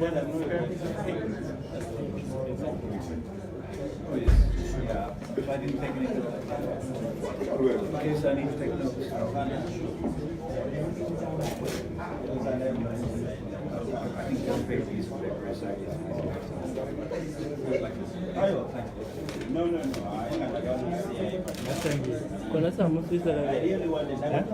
Yeah, if I didn't take anything. Okay, so I need to take notes. I think one page is for the first side. No, I don't see. I really wanted that.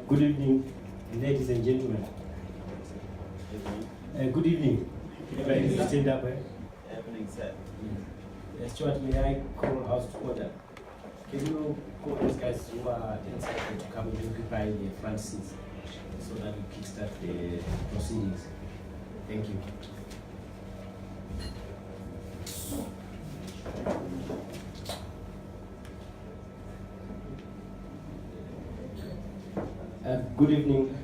Good evening, ladies and gentlemen. Good evening. Everybody stand up. Evening, sir. Stuart, may I call House to order? Can you call those guys who are inside to come and occupy the front seats so that we kickstart the proceedings? Thank you. Good evening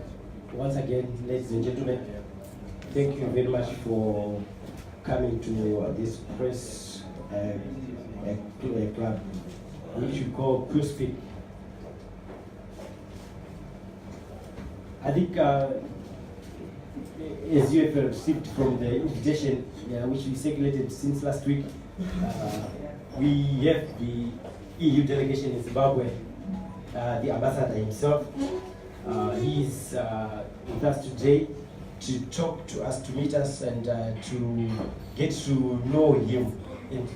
once again, ladies and gentlemen. Thank you very much for coming to this press club, which we call PureSpeak. I think as you have received from the invitation which we circulated since last week, we have the EU delegation in Zimbabwe, the ambassador himself. He is with us today to talk to us, to meet us, and to get to know him, and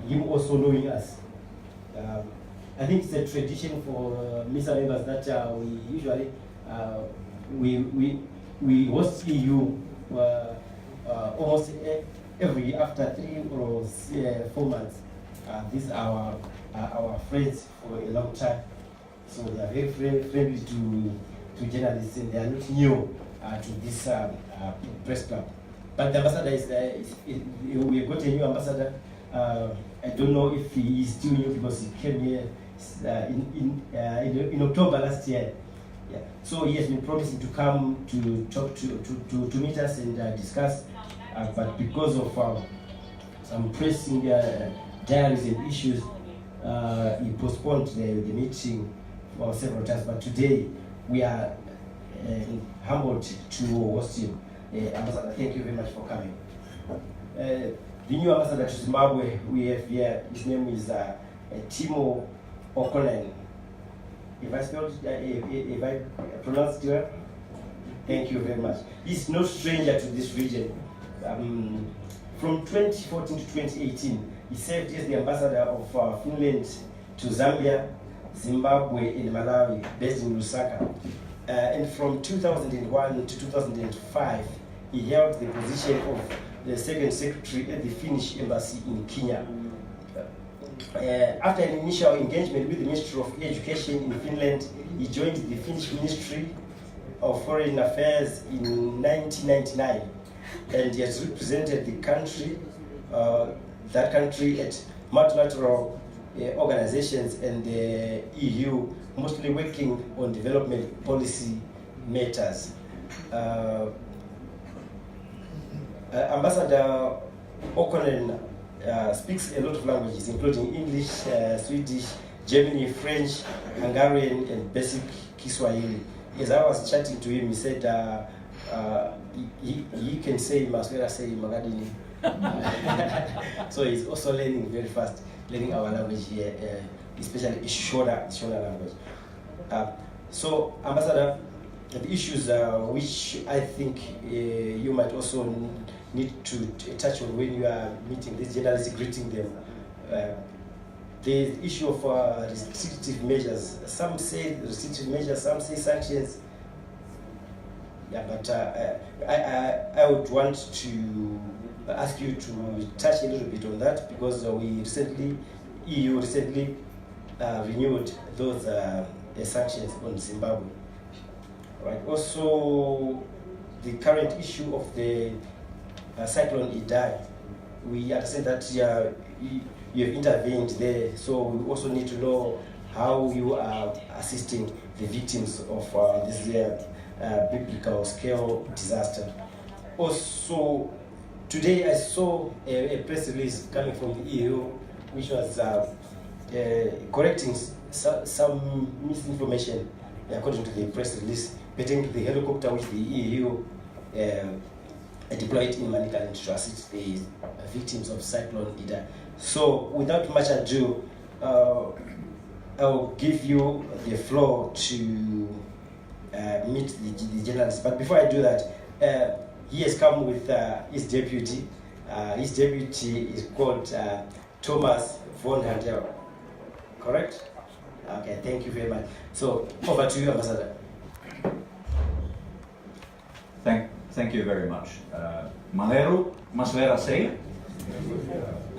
him also knowing us. I think it's a tradition for MISA members that we usually we host EU almost every after 3 or 4 months. These are our friends for a long time. So they are very friendly to journalists, and they are not new to this press club. But the ambassador we have got a new ambassador. I don't know if he is still new because he came here in October last year. Yeah. So he has been promising to come to talk to meet us and discuss, but because of some pressing diaries and issues, he postponed the meeting for several times. But today we are humbled to host him. Ambassador, thank you very much for coming. The new ambassador to Zimbabwe we have here, his name is Timo Okonen. If I pronounced it well, thank you very much. He's no stranger to this region. From 2014 to 2018, he served as the ambassador of Finland to Zambia, Zimbabwe, and Malawi, based in Lusaka. And from 2001 to 2005, he held the position of the second secretary at the Finnish embassy in Kenya. After an initial engagement with the Ministry of Education in Finland, he joined the Finnish Ministry of Foreign Affairs in 1999, and he has represented the country, that country at multilateral organizations and the EU, mostly working on development policy matters. Ambassador Okonen speaks a lot of languages, including English, Swedish, German, French, Hungarian, and basic Kiswahili. As I was chatting to him, he said he can say Maswera, say Magadini. So he's also learning very fast, learning our language here, especially Shona language. So, Ambassador, the issues which I think you might also need to touch on when you are meeting these journalists, greeting them. The issue of restrictive measures. Some say restrictive measures, some say sanctions. Yeah, but I would want to ask you to touch a little bit on that, because EU recently renewed those sanctions on Zimbabwe. Right. Also, the current issue of the Cyclone Idai, we understand that you have intervened there, so we also need to know how you are assisting the victims of this biblical scale disaster. Also, today I saw a press release coming from the EU, which was correcting some misinformation according to the press release pertaining to the helicopter which the EU deployed in Manicaland to assist the victims of Cyclone Idai. So, without much ado, I'll give you the floor to meet the journalists. But before I do that, he has come with his deputy. His deputy is called Thomas von Handel. Correct? Okay, thank you very much. So, over to you, Ambassador. Thank you very much. Maleru, Masvera say,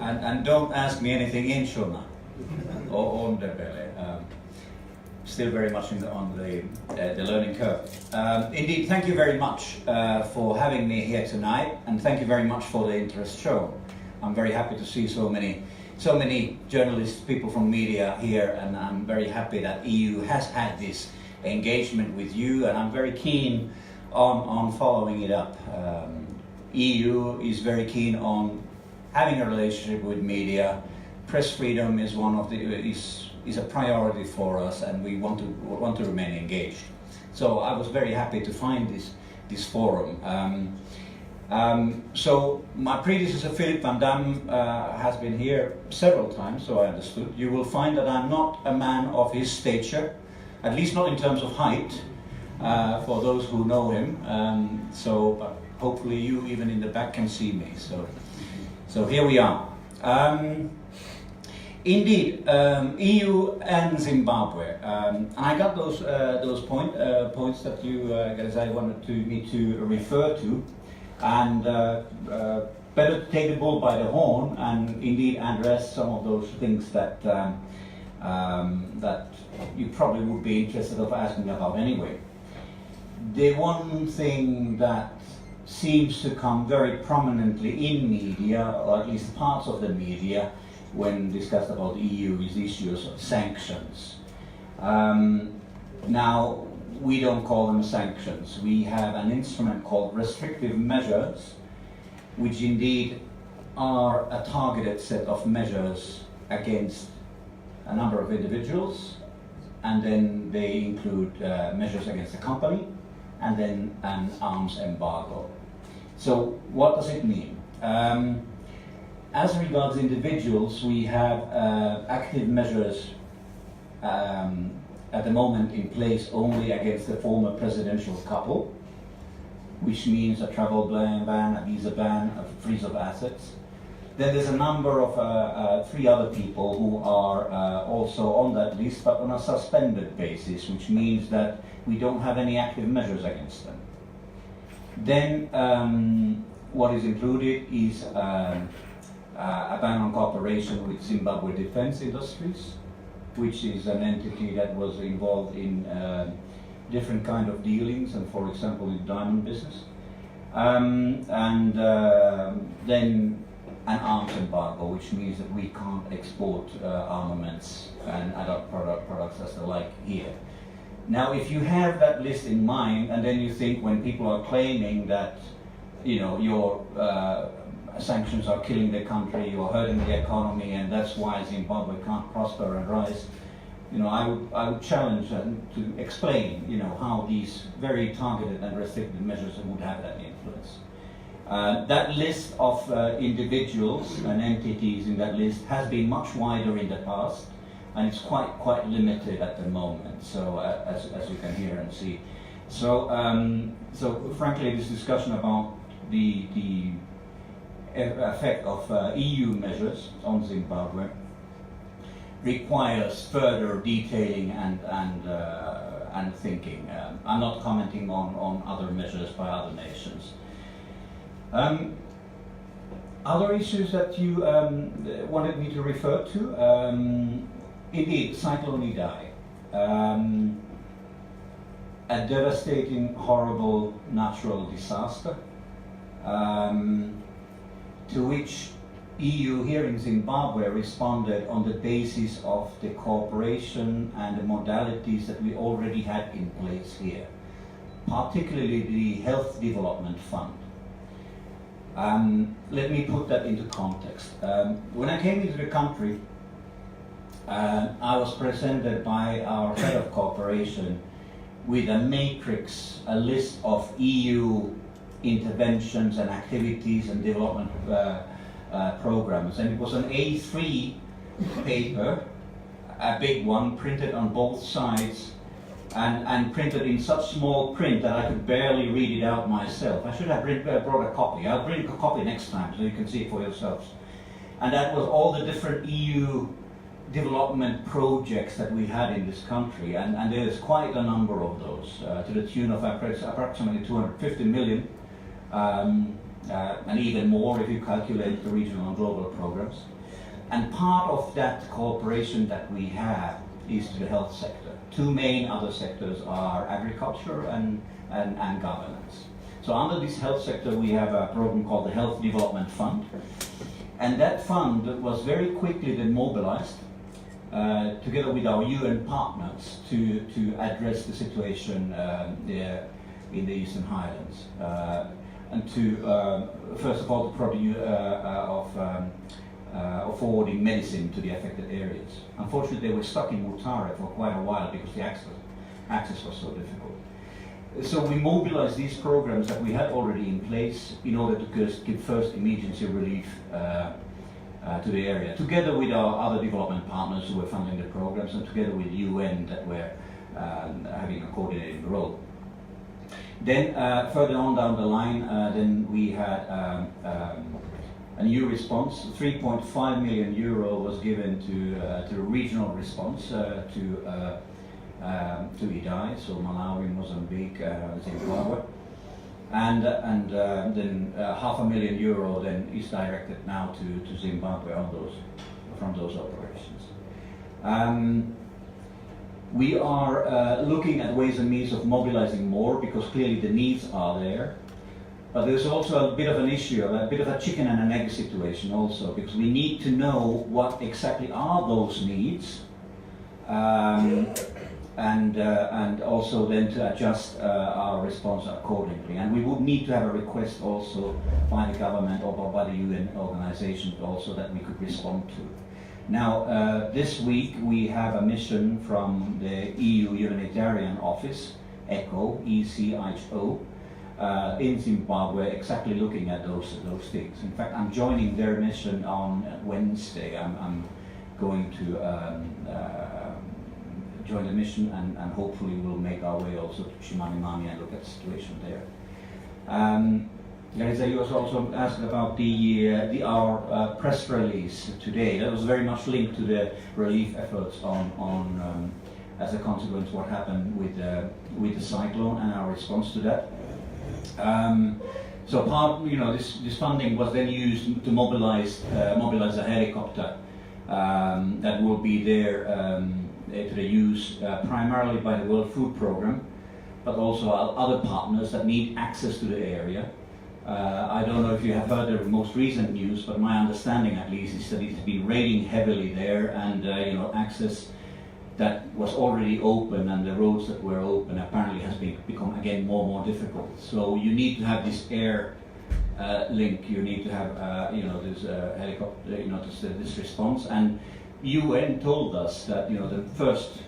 and don't ask me anything in Shona or on the belly. Still very much on the learning curve. Indeed, thank you very much for having me here tonight, and thank you very much for the interest shown. I'm very happy to see so many journalists, people from media here, and I'm very happy that EU has had this engagement with you, and I'm very keen on following it up. EU is very keen on having a relationship with media. Press freedom is is a priority for us, and we want to remain engaged. So I was very happy to find this forum. So my predecessor Philip van Dam has been here several times, so I understood. You will find that I'm not a man of his stature, at least not in terms of height, for those who know him. But hopefully you, even in the back, can see me. So here we are. Indeed, EU and Zimbabwe. I got those points that you guys wanted me to refer to, and better to take the bull by the horn and indeed address some of those things that that you probably would be interested of asking about anyway. The one thing that seems to come very prominently in media, or at least parts of the media, when discussed about EU is issues of sanctions. Now, we don't call them sanctions. We have an instrument called restrictive measures, which indeed are a targeted set of measures against a number of individuals, and then they include measures against a company, and then an arms embargo. So what does it mean? As regards individuals, we have active measures at the moment in place only against the former presidential couple, which means a travel ban, a visa ban, a freeze of assets. Then there's a number of 3 other people who are also on that list, but on a suspended basis, which means that we don't have any active measures against them. Then what is included is a ban on cooperation with Zimbabwe Defense Industries, which is an entity that was involved in different kind of dealings, and for example in diamond business. Then an arms embargo, which means that we can't export armaments and other products as the like here. Now, if you have that list in mind, and then you think when people are claiming that, you know, your sanctions are killing the country, you're hurting the economy, and that's why Zimbabwe can't prosper and rise, you know, I would challenge them to explain, you know, how these very targeted and restricted measures would have that influence. That list of individuals and entities in that list has been much wider in the past, and it's quite limited at the moment. So as you can hear and see, So frankly, this discussion about the effect of EU measures on Zimbabwe requires further detailing and thinking. I'm not commenting on other measures by other nations. Other issues that you wanted me to refer to? Indeed, Cyclone Idai. A devastating, horrible natural disaster to which EU here in Zimbabwe responded on the basis of the cooperation and the modalities that we already had in place here, particularly the Health Development Fund. Let me put that into context. When I came into the country, I was presented by our head of cooperation with a matrix, a list of EU interventions and activities and development programs, and it was an A3 paper, a big one, printed on both sides and printed in such small print that I could barely read it out myself. I should have brought a copy. I'll bring a copy next time so you can see it for yourselves. And that was all the different EU development projects that we had in this country, and there's quite a number of those, to the tune of approximately 250 million, and even more if you calculate the regional and global programs. And part of that cooperation that we have is to the health sector. Two main other sectors are agriculture and governance. So under this health sector we have a program called the Health Development Fund, and that fund was very quickly then mobilized together with our UN partners to address the situation in the Eastern Highlands, and to first of all the produce of forwarding medicine to the affected areas. Unfortunately, they were stuck in Mutare for quite a while because the access was so difficult. So we mobilized these programs that we had already in place in order to give first emergency relief to the area, together with our other development partners who were funding the programs, and together with UN that were having a coordinating role. Then further on down the line, then we had a new response. 3.5 million euro was given to regional response to Idai, so Malawi, Mozambique, Zimbabwe. And then €500,000 euro then is directed now to Zimbabwe from those operations. We are looking at ways and means of mobilizing more, because clearly the needs are there. But there's also a bit of an issue, a bit of a chicken and an egg situation also, because we need to know what exactly are those needs, and also then to adjust our response accordingly. And we would need to have a request also by the government or by the UN organizations also that we could respond to. Now, this week we have a mission from the EU Humanitarian Office, ECHO, ECHO, in Zimbabwe, exactly looking at those things. In fact, I'm joining their mission on Wednesday. I'm going to join the mission, and hopefully we'll make our way also to Chimanimani and look at the situation there. Larissa, you also asked about our press release today. That was very much linked to the relief efforts on as a consequence what happened with the cyclone and our response to that. So this funding was then used to mobilize a helicopter that will be there to the use primarily by the World Food Programme, but also other partners that need access to the area. I don't know if you have heard the most recent news, but my understanding at least is that it's been raining heavily there, and access that was already open and the roads that were open apparently has become again more and more difficult. So you need to have this air link. You need to have this helicopter, this response. And UN told us that the first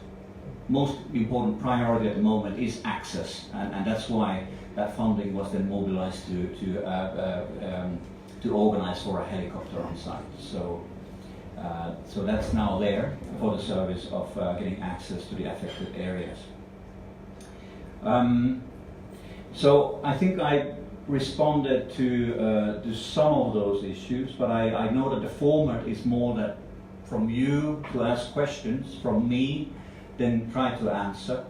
most important priority at the moment is access, and that's why that funding was then mobilized to organize for a helicopter on site. So that's now there for the service of getting access to the affected areas. So I think I responded to some of those issues, but I know that the format is more that from you to ask questions, from me then try to answer.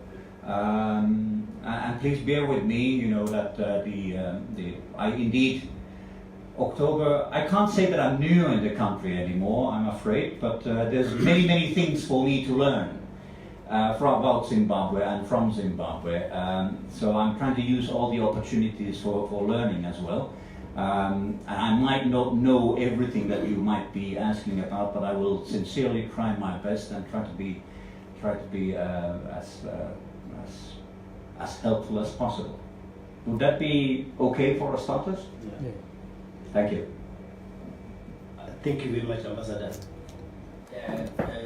And please bear with me, you know, that I indeed, October, I can't say that I'm new in the country anymore, I'm afraid, but there's many things for me to learn about Zimbabwe and from Zimbabwe. So I'm trying to use all the opportunities for learning as well. And I might not know everything that you might be asking about, but I will sincerely try my best and try to be as helpful as possible. Would that be okay for our starters? Yeah. Thank you. Thank you very much, Ambassador.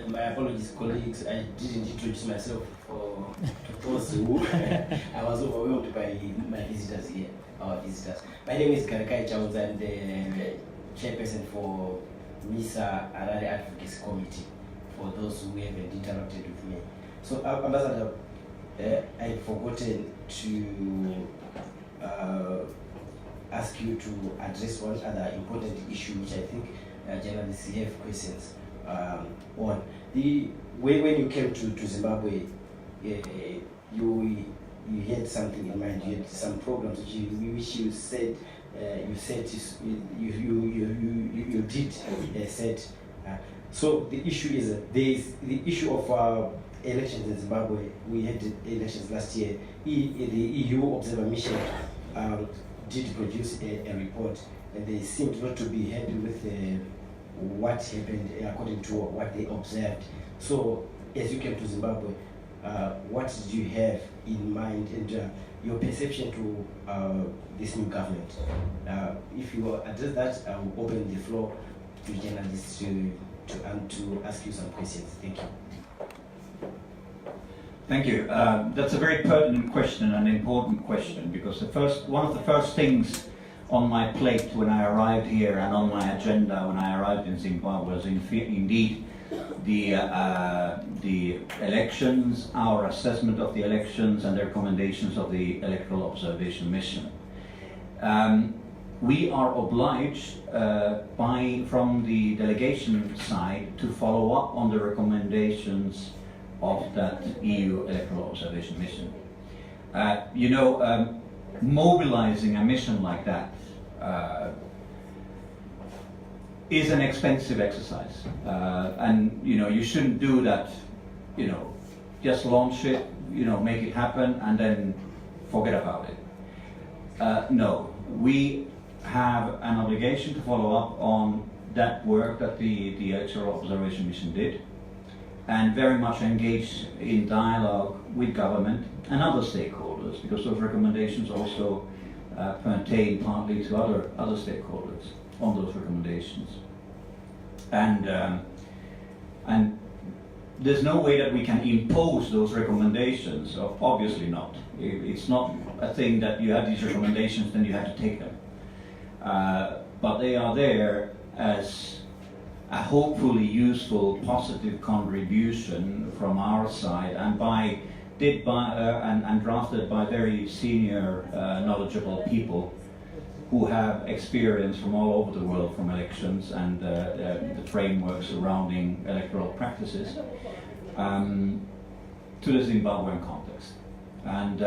My apologies, colleagues. I didn't introduce myself for those who I was overwhelmed by my visitors here, our visitors. My name is Karikai Chauza. I'm the chairperson for MISA Harare Advocacy Committee, for those who haven't interacted with me. So, Ambassador, I've forgotten to ask you to address one other important issue, which I think journalists have questions on. When you came to Zimbabwe, you had something in mind. You had some programs which you said you did said. So the issue is there is the issue of elections in Zimbabwe. We had elections last year. The EU Observer Mission did produce a report, and they seemed not to be happy with what happened according to what they observed. So, as you came to Zimbabwe, what did you have in mind, and your perception to this new government? If you address that, I will open the floor to journalists to ask you some questions. Thank you. Thank you. That's a very pertinent question, an important question, because one of the first things on my plate when I arrived here and on my agenda when I arrived in Zimbabwe was indeed the elections, our assessment of the elections and the recommendations of the Electoral Observation Mission. We are obliged from the delegation side to follow up on the recommendations of that EU Electoral Observation Mission. Mobilizing a mission like that is an expensive exercise, and you shouldn't do that. Just launch it, make it happen, and then forget about it. No, we have an obligation to follow up on that work that the Electoral Observation Mission did, and very much engage in dialogue with government and other stakeholders, because those recommendations also pertain partly to other stakeholders on those recommendations. And there's no way that we can impose those recommendations, obviously not. It's not a thing that you have these recommendations, then you have to take them. But they are there as a hopefully useful, positive contribution from our side, and drafted by very senior, knowledgeable people who have experience from all over the world from elections and the framework surrounding electoral practices to the Zimbabwean context. And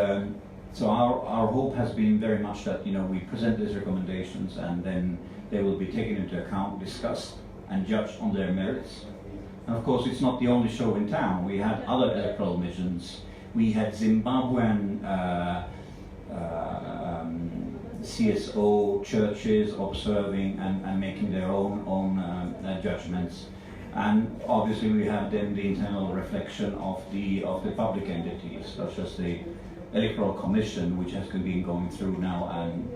so our hope has been very much that we present these recommendations, and then they will be taken into account, discussed, and judged on their merits. And of course, it's not the only show in town. We had other electoral missions. We had Zimbabwean CSO churches observing and making their own judgments. And obviously we have then the internal reflection of the public entities, such as the Electoral Commission, which has been going through now and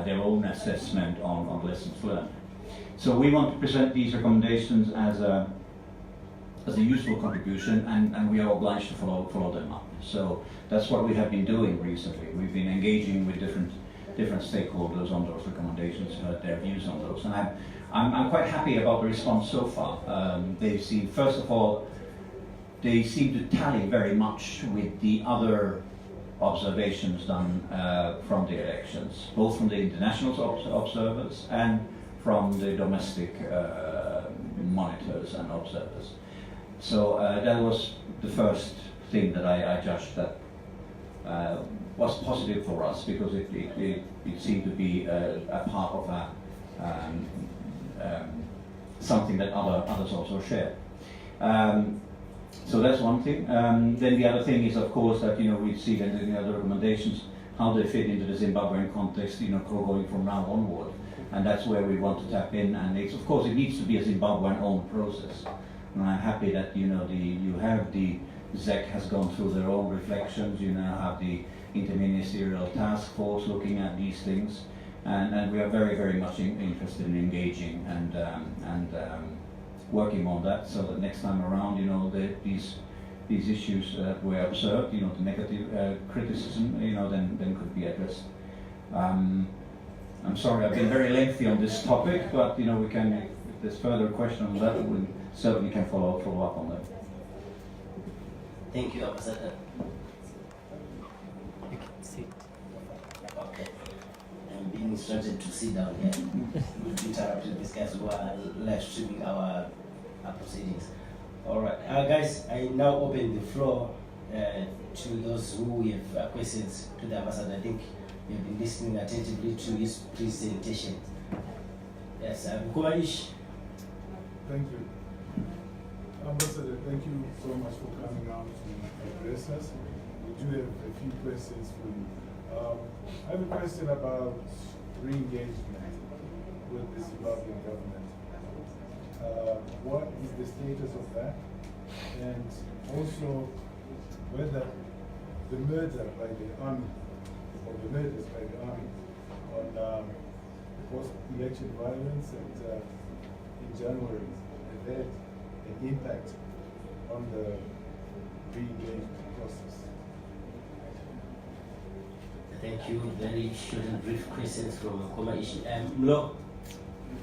their own assessment on lessons learned. So we want to present these recommendations as a useful contribution, and we are obliged to follow them up. So that's what we have been doing recently. We've been engaging with different stakeholders on those recommendations, their views on those, and I'm quite happy about the response so far. First of all, they seem to tally very much with the other observations done from the elections, both from the international observers and from the domestic monitors and observers. So that was the first thing that I judged that was positive for us, because it seemed to be a part of something that others also share. So that's one thing. Then the other thing is, of course, that we see that in the other recommendations how they fit into the Zimbabwean context, going from now onward, and that's where we want to tap in. And it's, of course, it needs to be a Zimbabwean-owned process. And I'm happy that you have the ZEC has gone through their own reflections. You now have the interministerial task force looking at these things, and we are very, very much interested in engaging and working on that, so that next time around, these issues that were observed, the negative criticism, then could be addressed. I'm sorry, I've been very lengthy on this topic, but we can, if there's further question on that, we certainly can follow up on that. Thank you, Ambassador. Okay. I'm being instructed to sit down here. We've interrupted these guys who are live streaming our proceedings. All right, guys, I now open the floor to those who have questions to the Ambassador. I think we have been listening attentively to his presentation. Yes, Kumaish. Thank you. Ambassador, thank you so much for coming out to address us. We do have a few questions for you. I have a question about re-engagement with the Zimbabwean government. What is the status of that? And also whether the murder by the army, or the murders by the army on post-election violence and in January, have had an impact on the re-engagement process. Thank you. Very short and brief questions from Kumaishi. Mlo.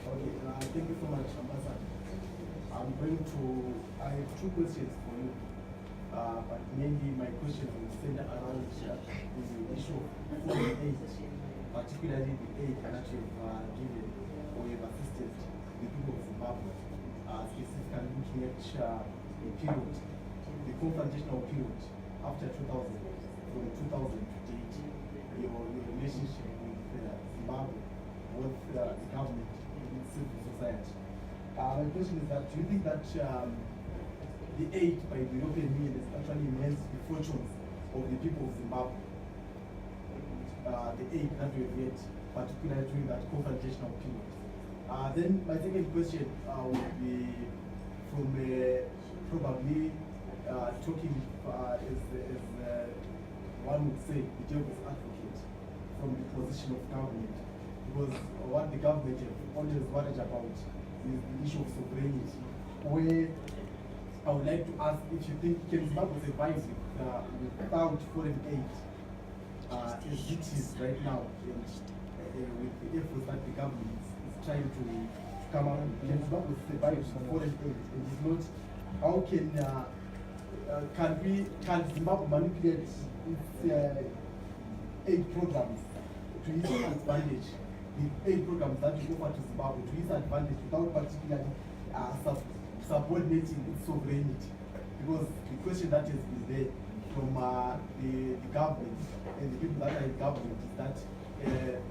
Okay, thank you so much, Ambassador. I have two questions for you, but mainly my question will center around the issue of foreign aid, particularly the aid that you have given or you have assisted the people of Zimbabwe, specifically looking at the period, the confrontational period after 2000, from 2000 to date, your relationship with Zimbabwe, with the government, with civil society. My question is that, do you think that the aid by the European Union has actually enhanced the fortunes of the people of Zimbabwe? The aid that we have had, particularly during that confrontational period. Then my second question would be from probably talking as one would say, the devil's advocate from the position of government. Because what the government have always worried about is the issue of sovereignty, where I would like to ask if you think can Zimbabwe survive without foreign aid as it is right now, and with the efforts that the government is trying to come out, can Zimbabwe survive with foreign aid? And if not, how can Zimbabwe manipulate its aid programs to its advantage? The aid programs that we offer to Zimbabwe to its advantage without particularly subordinating its sovereignty. Because the question that has been there from the government and the people that are in government is that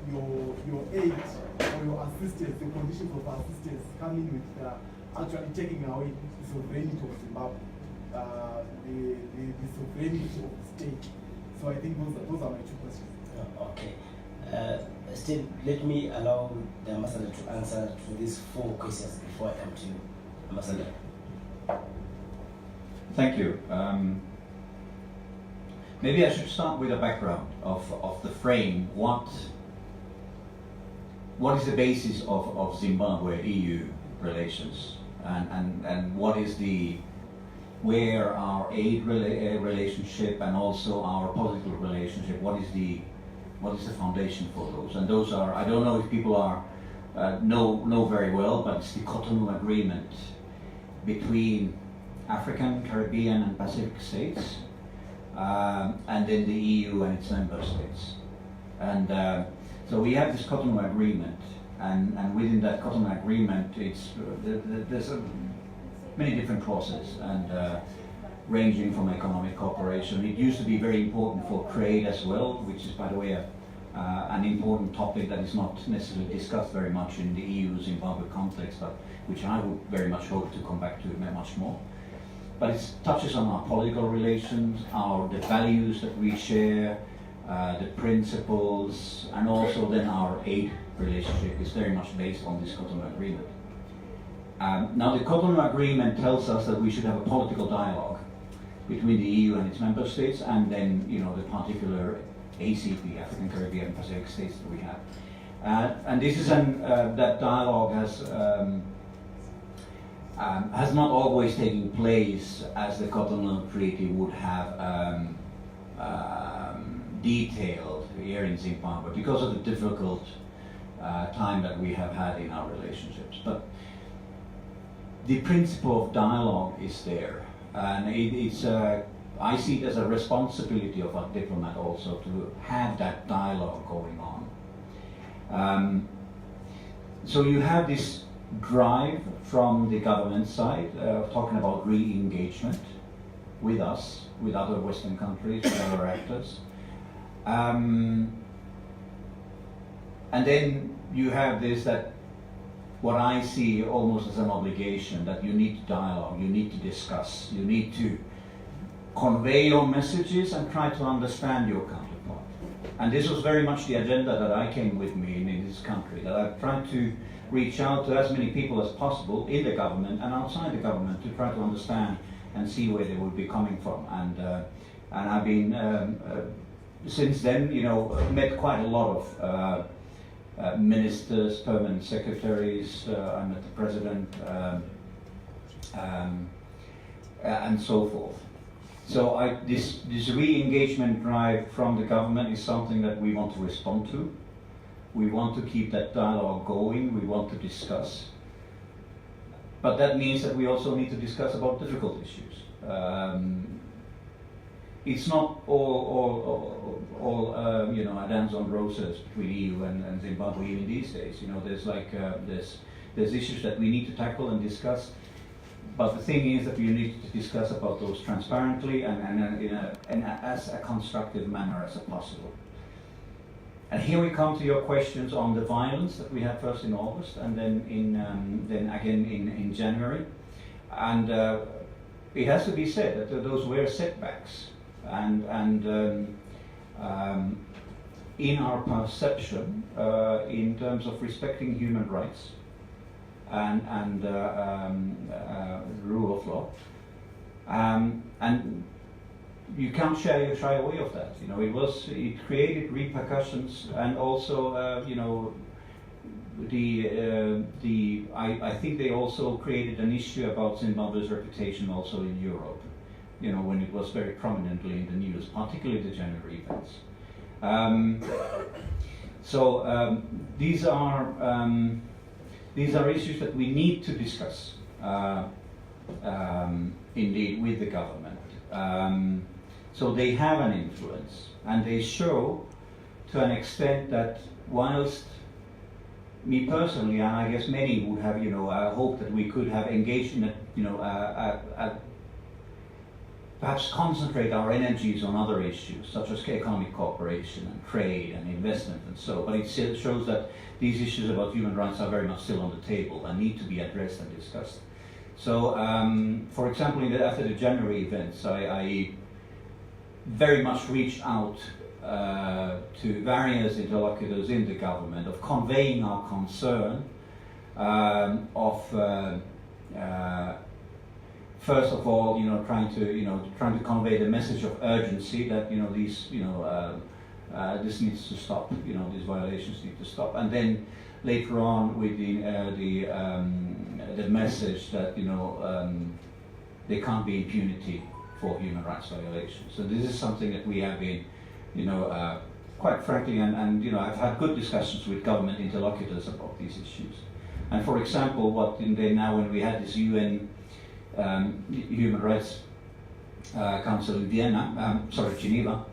your aid or your assistance, the conditions of assistance coming with actually taking away the sovereignty of Zimbabwe, the sovereignty of the state. So I think those are my two questions. Okay. Still, let me allow the Ambassador to answer to these 4 questions before I come to you. Ambassador. Thank you. Maybe I should start with a background of the frame. What is the basis of Zimbabwe-EU relations, and what is where our aid relationship and also our political relationship, what is the foundation for those? And those are, I don't know if people know very well, but it's the Cotonou Agreement between African, Caribbean and Pacific states, and then the EU and its member states. And so we have this Cotonou Agreement, and within that Cotonou Agreement, there's many different clauses, and ranging from economic cooperation. It used to be very important for trade as well, which is, by the way, an important topic that is not necessarily discussed very much in the EU-Zimbabwe context, but which I would very much hope to come back to much more. But it touches on our political relations, the values that we share, the principles, and also then our aid relationship is very much based on this Cotonou Agreement. Now the Cotonou Agreement tells us that we should have a political dialogue between the EU and its member states, and then the particular ACP, African, Caribbean, Pacific states that we have. And this is that dialogue has not always taken place as the Cotonou Treaty would have detailed here in Zimbabwe because of the difficult time that we have had in our relationships. But the principle of dialogue is there, and I see it as a responsibility of a diplomat also to have that dialogue going on. So you have this drive from the government side talking about re-engagement with us, with other Western countries, with other actors. And then you have this, that what I see almost as an obligation, that you need to dialogue, you need to discuss, you need to convey your messages and try to understand your counterpart. And this was very much the agenda that I came with me in this country, that I've tried to reach out to as many people as possible in the government and outside the government to try to understand and see where they would be coming from. And I've been, since then, met quite a lot of ministers, permanent secretaries, I met the president, and so forth. So this re-engagement drive from the government is something that we want to respond to. We want to keep that dialogue going, we want to discuss. But that means that we also need to discuss about difficult issues. It's not all a dance on roses between EU and Zimbabwe even these days. There's issues that we need to tackle and discuss. But the thing is that we need to discuss about those transparently and in as a constructive manner as possible. And here we come to your questions on the violence that we had first in August and then again in January. And it has to be said that those were setbacks. And in our perception, in terms of respecting human rights and rule of law, and you can't shy away of that. It created repercussions, and also I think they also created an issue about Zimbabwe's reputation also in Europe. When it was very prominently in the news, particularly the January events. These are issues that we need to discuss, indeed, with the government. So they have an influence, and they show to an extent that whilst me personally, and I guess many would have, hoped that we could have engaged in perhaps concentrate our energies on other issues, such as economic cooperation and trade and investment and so, but it still shows that these issues about human rights are very much still on the table and need to be addressed and discussed. So, for example, after the January events, I very much reached out to various interlocutors in the government of conveying our concern first of all, trying to convey the message of urgency that this needs to stop. These violations need to stop, and then later on with the message that there can't be impunity for human rights violations. So this is something that we have been, quite frankly, and I've had good discussions with government interlocutors about these issues. And for example, now when we had this UN human rights Council in Geneva,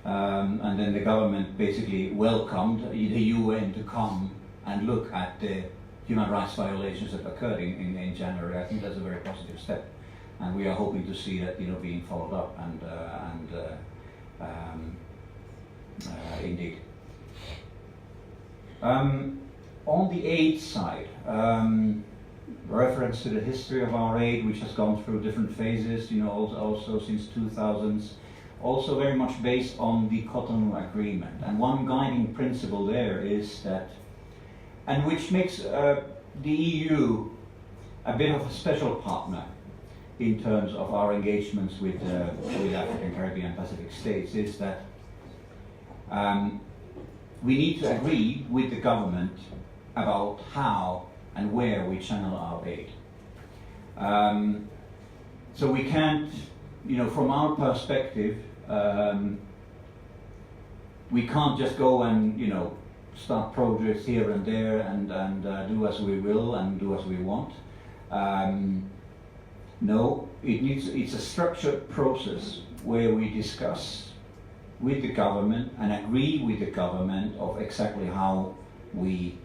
and then the government basically welcomed the UN to come and look at the human rights violations that occurred in January. I think that's a very positive step, and we are hoping to see that being followed up indeed. On the aid side, reference to the history of our aid, which has gone through different phases, also since 2000s, also very much based on the Cotonou Agreement. And one guiding principle there is that, and which makes the EU a bit of a special partner in terms of our engagements with African, Caribbean, Pacific states, is that we need to agree with the government about how and where we channel our aid. So we can't, from our perspective, we can't just go and, start projects here and there and do as we will and do as we want. No, it's a structured process where we discuss with the government and agree with the government of exactly how we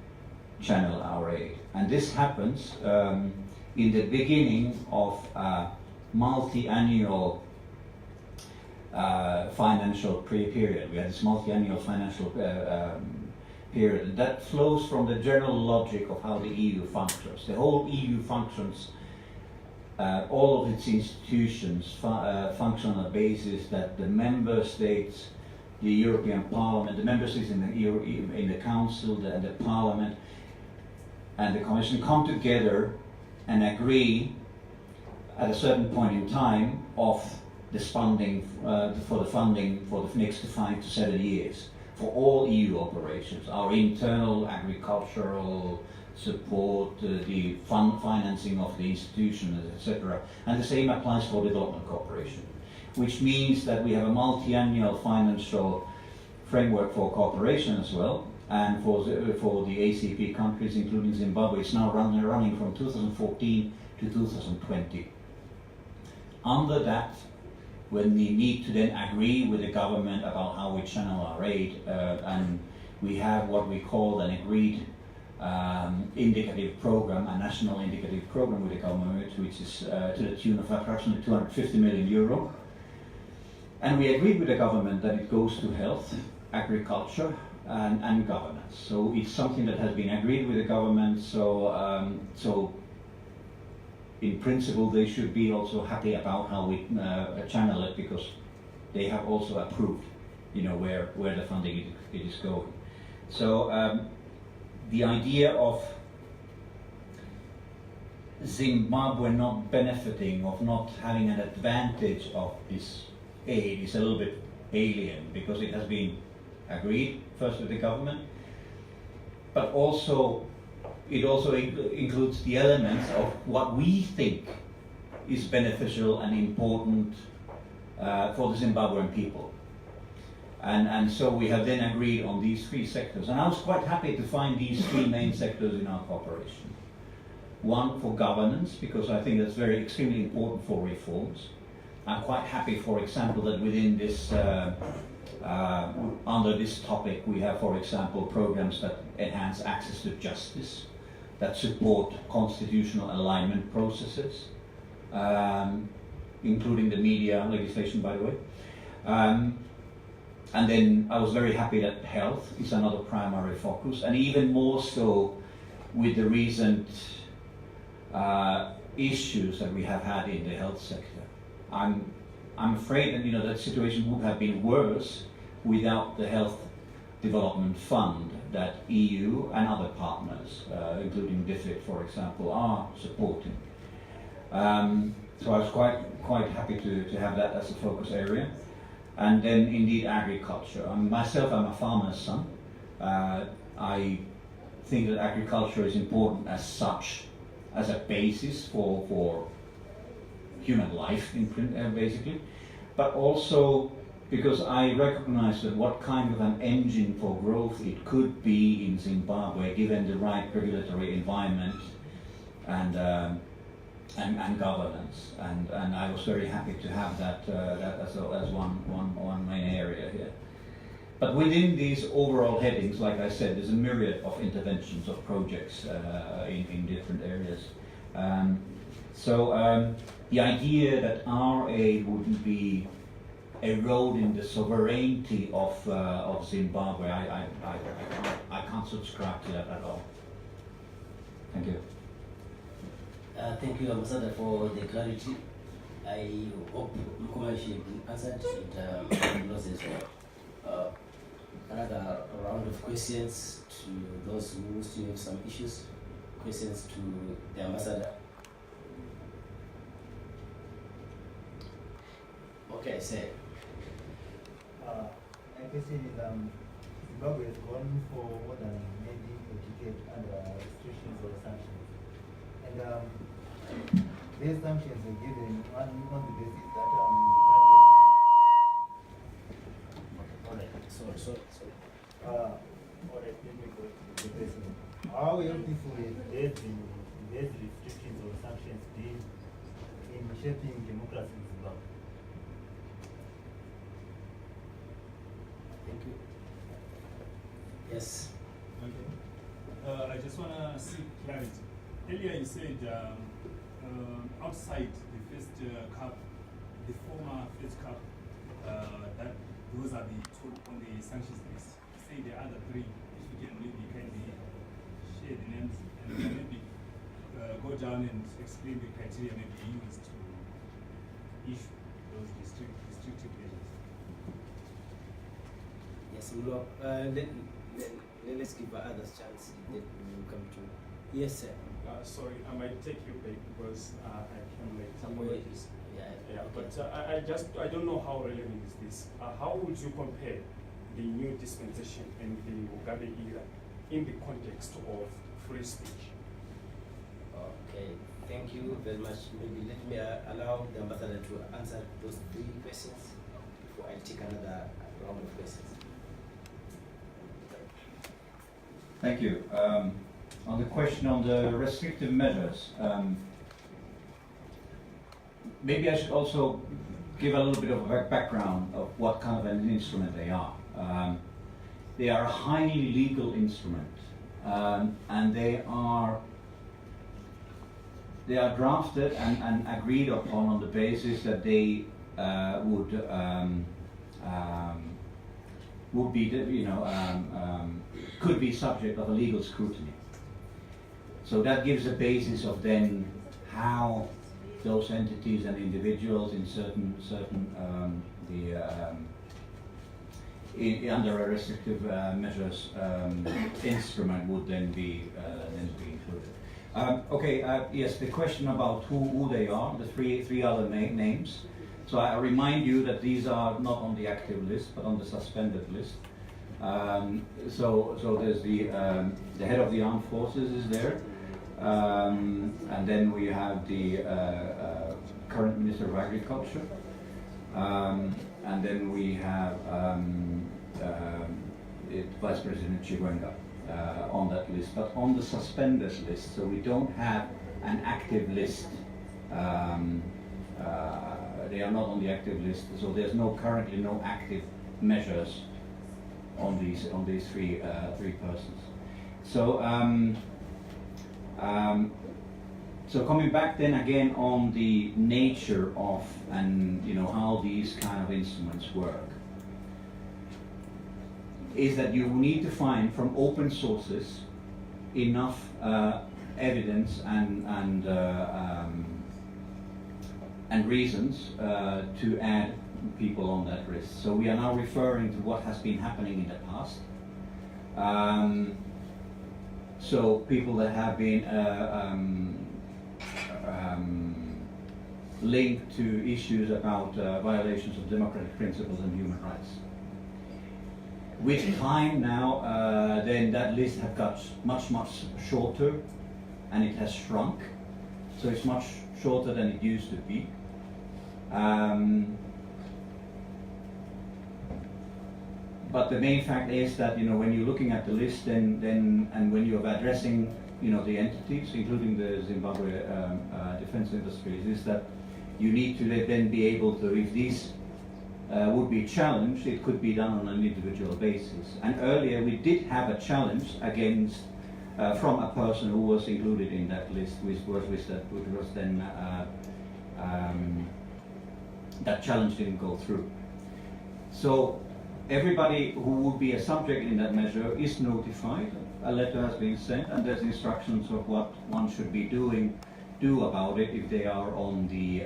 channel our aid. And this happens in the beginning of a multi-annual financial period. We have this multi-annual financial period that flows from the general logic of how the EU functions. The whole EU functions, all of its institutions function on a basis that the member states, the European Parliament, the member states in the Council, the Parliament, and the Commission come together and agree at a certain point in time of this funding for the next 5 to 7 years for all EU operations, our internal agricultural support, the financing of the institutions, etc. And the same applies for development cooperation, which means that we have a multi-annual financial framework for cooperation as well. And for the ACP countries, including Zimbabwe, it's now running from 2014 to 2020. Under that, when we need to then agree with the government about how we channel our aid, and we have what we call an agreed indicative program, a national indicative program with the government, which is to the tune of approximately 250 million euro. And we agreed with the government that it goes to health, agriculture, and governance. So it's something that has been agreed with the government. So in principle, they should be also happy about how we channel it, because they have also approved, where the funding it is going. So the idea of Zimbabwe not benefiting, of not having an advantage of this aid, is a little bit alien, because it has been agreed first with the government, but also it also includes the elements of what we think is beneficial and important for the Zimbabwean people. And so we have then agreed on these 3 sectors. And I was quite happy to find these 3 main sectors in our cooperation. One for governance, because I think that's extremely important for reforms. I'm quite happy, for example, that within this, under this topic, we have, for example, programs that enhance access to justice, that support constitutional alignment processes, including the media legislation, by the way. And then I was very happy that health is another primary focus, and even more so with the recent issues that we have had in the health sector. I'm afraid that that situation would have been worse without the Health Development Fund that EU and other partners, including DFID, for example, are supporting. So I was quite happy to have that as a focus area. And then indeed agriculture. Myself, I'm a farmer's son. I think that agriculture is important as such, as a basis for human life, basically, but also because I recognize that what kind of an engine for growth it could be in Zimbabwe, given the right regulatory environment and and governance, and I was very happy to have that as one main area here. But within these overall headings, like I said, there's a myriad of interventions, of projects in different areas. The idea that our aid wouldn't be eroding the sovereignty of Zimbabwe, I can't subscribe to that at all. Thank you. Thank you, Ambassador, for the clarity. I hope Mkomashi answered it as well. Another round of questions to those who still have some issues. Questions to the Ambassador. Okay, say. My question is, Zimbabwe has gone for more than maybe a decade under restrictions or sanctions. And these sanctions are given on the basis that Sorry. alright, let me go to the question. How helpful is these restrictions or sanctions been in shaping democracy in Zimbabwe? Thank you. Yes. Okay. I just want to seek clarity. Earlier you said outside the first cup, the former first cup, that those are the two on the sanctions list. Say the other three, if you can maybe kindly share the names and maybe go down and explain the criteria maybe used to issue those restrictive measures. Yes, Mulo. Let's give others chance. Then we will come to. Yes, sir. Sorry, I might take you back because I can make some apologies. Yeah, But okay. I don't know how relevant is this. How would you compare the new dispensation and the Mugabe era in the context of free speech? Okay, thank you very much. Maybe let me allow the Ambassador to answer those three questions before I take another round of questions. Thank you. On the question on the restrictive measures, maybe I should also give a little bit of a background of what kind of an instrument they are. They are a highly legal instrument, and they are drafted and agreed upon on the basis that they would be, could be subject of a legal scrutiny. So that gives a basis of then how those entities and individuals in under a restrictive measures instrument would then be included. Yes, the question about who they are, the three other names. So I remind you that these are not on the active list, but on the suspended list. So there's the head of the armed forces is there, and then we have the current Minister of Agriculture, and then we have Vice President Chiwenga on that list, but on the suspended list. So we don't have an active list. They are not on the active list, so there's currently no active measures on these three persons. So so coming back then again on the nature of and how these kind of instruments work, is that you need to find from open sources enough evidence and reasons to add people on that list. So we are now referring to what has been happening in the past. So people that have been linked to issues about violations of democratic principles and human rights. With time now, then that list has got much shorter, and it has shrunk. So it's much shorter than it used to be. But the main fact is that when you're looking at the list, and when you're addressing the entities, including the Zimbabwe defense industries, is that you need to then be able to, if these would be challenged, it could be done on an individual basis. And earlier we did have a challenge against from a person who was included in that list, which was then that challenge didn't go through. So everybody who would be a subject in that measure is notified. A letter has been sent, and there's instructions of what one should be do about it if they are on the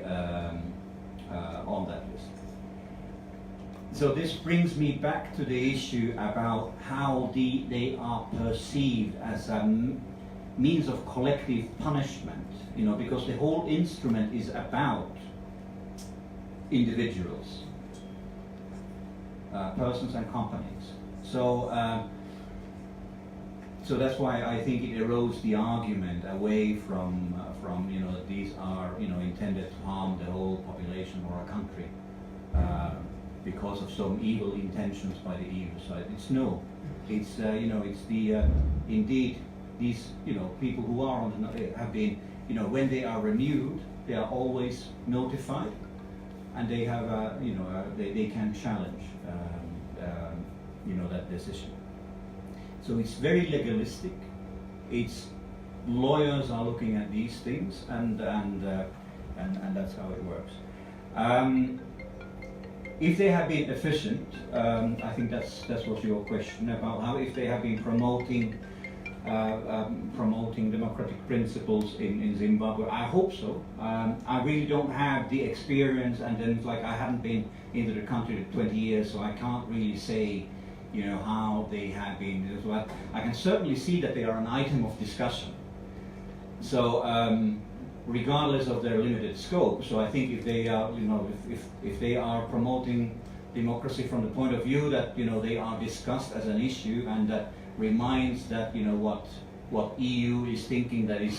on that list. So this brings me back to the issue about how they are perceived as a means of collective punishment, because the whole instrument is about individuals, persons and companies. So so that's why I think it erodes the argument away from that these are intended to harm the whole population or a country because of some evil intentions by the EU side. It's no, it's it's the indeed these people who are on the, have been when they are renewed, they are always notified, and they have they can challenge that decision. So it's very legalistic. It's lawyers are looking at these things, and that's how it works. If they have been efficient, I think that was your question about how if they have been promoting democratic principles in Zimbabwe. I hope so. I really don't have the experience, and then I haven't been into the country for 20 years, so I can't really say how they have been. So I can certainly see that they are an item of discussion. So regardless of their limited scope, so I think if they are, if they are promoting democracy from the point of view that they are discussed as an issue, and that reminds that what EU is thinking, that is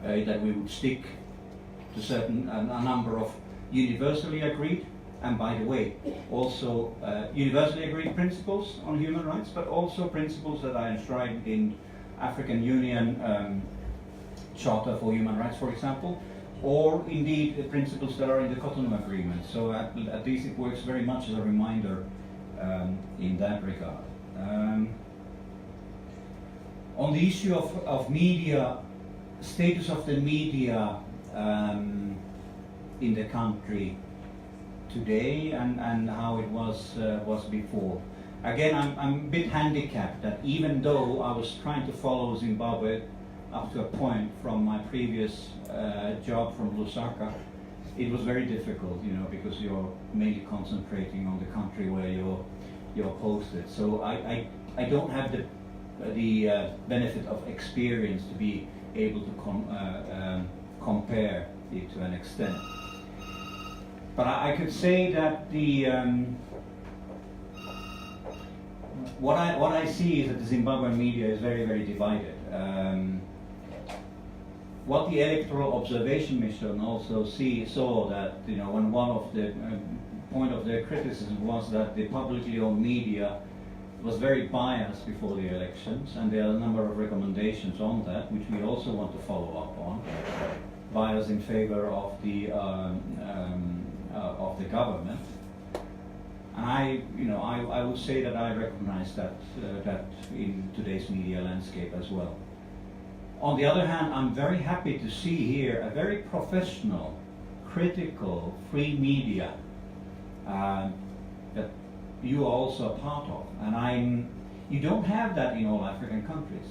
that we would stick to certain a number of universally agreed, and by the way, also universally agreed principles on human rights, but also principles that are enshrined in African Union Charter for Human Rights, for example, or indeed the principles that are in the Cotonou Agreement. So at least it works very much as a reminder in that regard. On the issue of media, status of the media in the country today and how it was before. Again, I'm a bit handicapped that even though I was trying to follow Zimbabwe up to a point from my previous job from Lusaka, it was very difficult, because you're mainly concentrating on the country where you're posted. So I don't have the benefit of experience to be able to compare it to an extent. But I could say that the what I see is that the Zimbabwean media is very, very divided. What the Electoral Observation Mission also saw that when one of the point of their criticism was that the publicly owned media was very biased before the elections, and there are a number of recommendations on that, which we also want to follow up on. Bias in favor of the government, and I would say that I recognize that in today's media landscape as well. On the other hand, I'm very happy to see here a very professional, critical, free media that you are also a part of, and you don't have that in all African countries.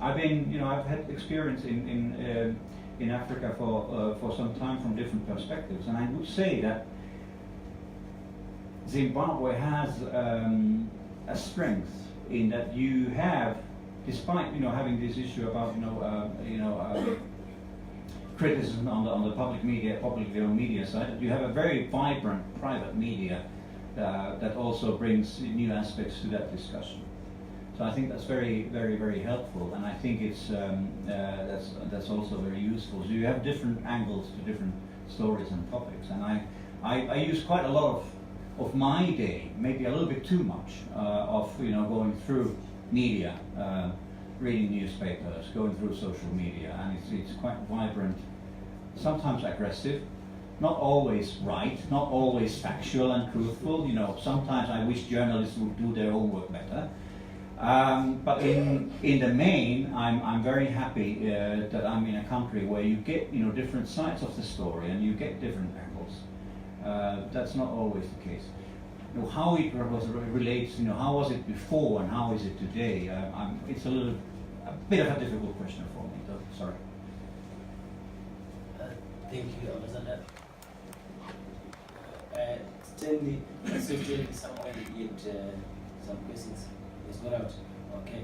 I've had experience in Africa for some time from different perspectives, and I would say that Zimbabwe has a strength in that you have, despite having this issue about criticism on the publicly owned media side, you have a very vibrant private media that also brings new aspects to that discussion. So I think that's very, very, very helpful, and I think it's that's also very useful. So you have different angles to different stories and topics, and I use quite a lot of my day, maybe a little bit too much, of going through media reading newspapers, going through social media, and it's quite vibrant, sometimes aggressive, not always right, not always factual and truthful. You know, sometimes I wish journalists would do their homework better. But in the main, I'm very happy that I'm in a country where you get, you know, different sides of the story and you get different angles. That's not always the case. You know, how it relates, you know, how was it before and how is it today? It's a bit of a difficult question for me, though. Sorry. Thank you, Ambassador. Stanley, someone had some questions. It's not out. Okay.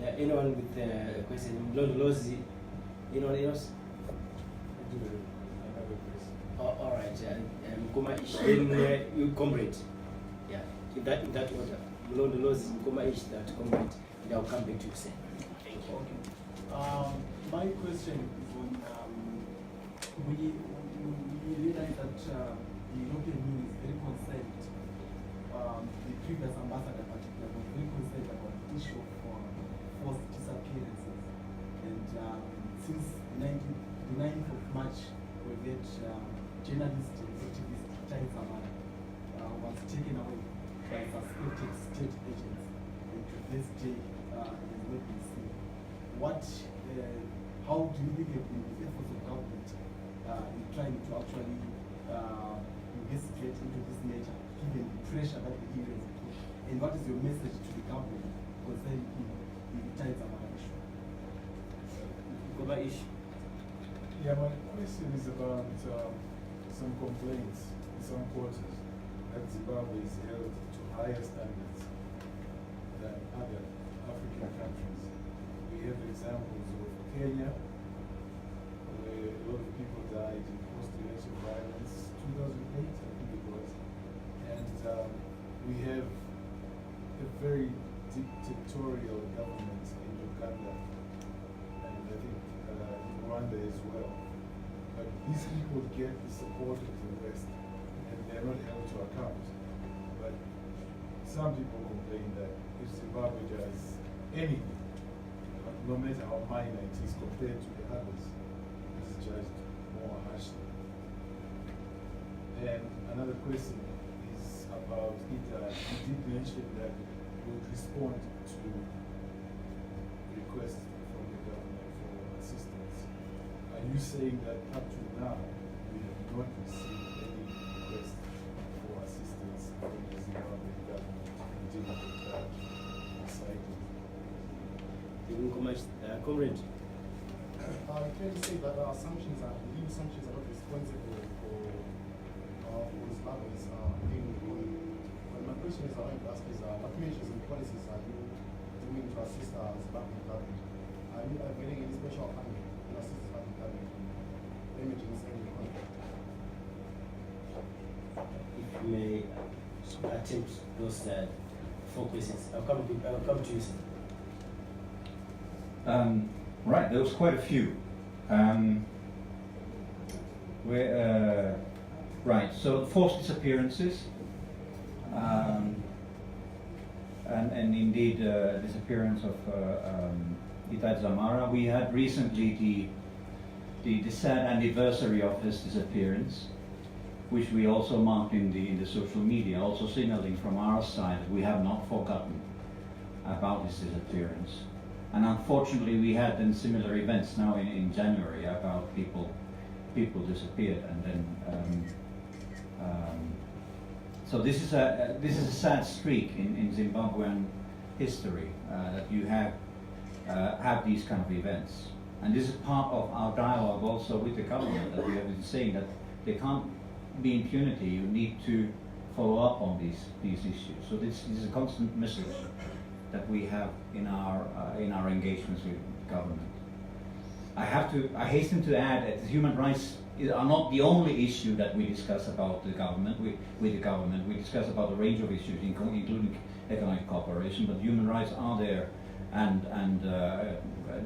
Yeah, anyone with a question? Lozzy, anyone else? All right. Mkoma Ish, then you comrade. Yeah, in that order. Lozzy, Mkoma Ish, that comrade. And I'll come back to you, sir. Thank you. Okay. My question is on we realize that the European Union is very concerned. The previous ambassador, particularly, was very concerned about the issue of forced disappearances. And since the 9th of March, we had journalist and activist Cyclone was taken away by suspected state agents, and to this day, he has not been seen. How do you think have been the efforts of government in trying to actually investigate into this matter, given the pressure that the EU has put? And what is your message to the government concerning the Cyclone issue? Yeah, my question is about some complaints in some quarters that Zimbabwe is held to higher standards than other African countries. We have examples of Kenya, where a lot of people died in post-election violence, 2008 I think it was, and we have a very dictatorial government in Uganda, and I think in Rwanda as well. But these people get the support of the West, and they're not held to account. But some people complain that if Zimbabwe does anything, no matter how minor it is compared to the others, it is judged more harshly. And another question is about ITER. You did mention that you would respond to requests from the government for assistance. Are you saying that up to now we have not received any request for assistance from the Zimbabwean government in dealing with that cyclone? Comrade. Can you say that sanctions are not responsible for Zimbabwe's dealing with money? But my question is, I want to ask is, what measures and policies are you doing to assist Zimbabwean government? Are you availing any special funding to assist Zimbabwean government in managing this kind of conflict? If you may attempt those 4 questions, I'll come to you, sir. Right, there was quite a few. Right, so forced disappearances, and indeed disappearance of Itai Zamara. We had recently the sad anniversary of his disappearance, which we also marked in the social media, also signaling from our side that we have not forgotten about his disappearance. And unfortunately, we had then similar events now in January about people disappeared, and then so this is a sad streak in Zimbabwean history that you have these kind of events, and this is part of our dialogue also with the government, that we have been saying that there can't be impunity. You need to follow up on these issues. So this is a constant message that we have in our engagements with government. I hasten to add that human rights are not the only issue that we discuss about the government. With the government, we discuss about a range of issues, including economic cooperation. But human rights are there, and